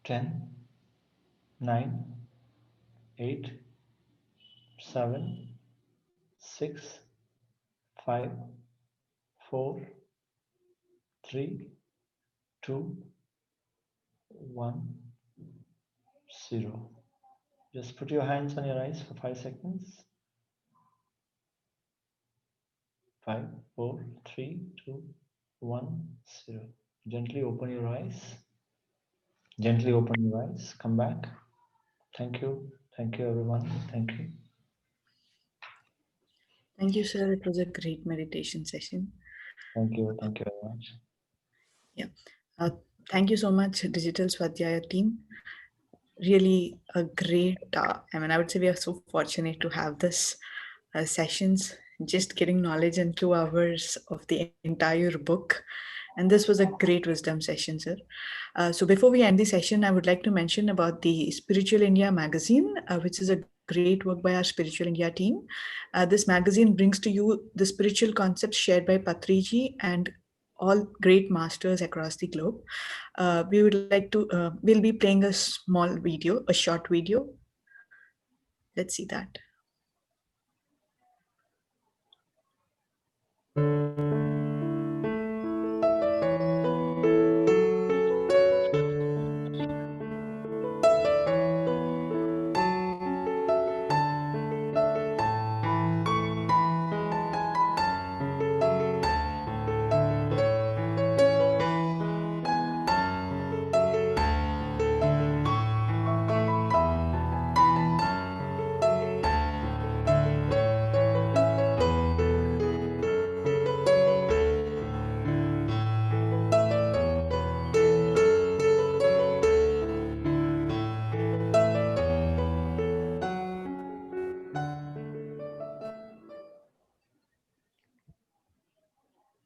10, 9, 8, 7, 6, 5, 4, 3, 2, 1, 0. Just put your hands on your eyes for 5 seconds. 5, 4, 3, 2, 1, 0. Gently open your eyes. Gently open your eyes. Come back. Thank you. Thank you, everyone. Thank you. Thank you, sir. It was a great meditation session. Thank you. Thank you very much. Yeah. Thank you so much, Digital Swadhyaya team. Really a great, I would say we are so fortunate to have this sessions, just getting knowledge in 2 hours of the entire book. And this was a great wisdom session, sir. So before we end the session, I would like to mention about the Spiritual India magazine, which is a great work by our Spiritual India team. This magazine brings to you the spiritual concepts shared by Patriji and all great masters across the globe. We would like to, we'll be playing a small video, a short video. Let's see that.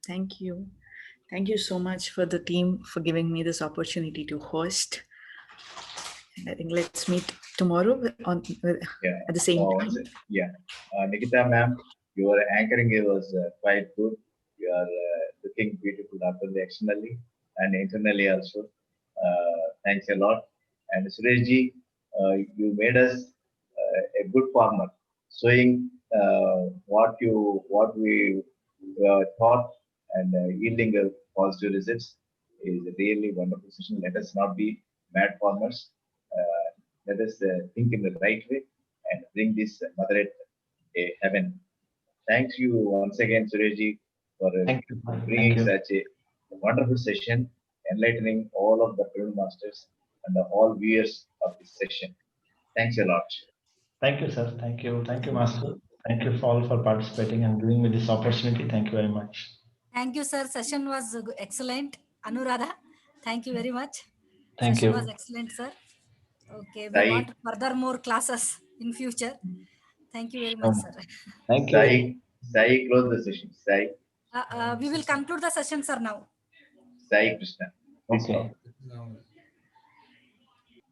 Thank you. Thank you so much for the team for giving me this opportunity to host. And I think let's meet tomorrow at the same time. Yeah, Nikita ma'am, your anchoring was quite good. You are looking beautiful utterly externally and internally also. Thanks a lot. And Sureshji, you made us a good farmer, showing what we thought and yielding positive results is a really wonderful session. Let us not be bad farmers. Let us think in the right way and bring this Mother Earth a heaven. Thank you once again, Sureshji, for bringing such a wonderful session, enlightening all of the pyramid masters and all viewers of this session. Thanks a lot. Thank you, sir. Thank you. Thank you, Master. Thank you all for participating and giving me this opportunity. Thank you very much. Thank you, sir. Session was excellent. Anuradha, thank you very much. Thank Session you. was excellent, sir. Okay, we Sai. want further more classes in future. Thank you very much, sir. Thank you. Sai, close the session. Sai. We will conclude the session, sir, now. Sai Krishna. Please Okay.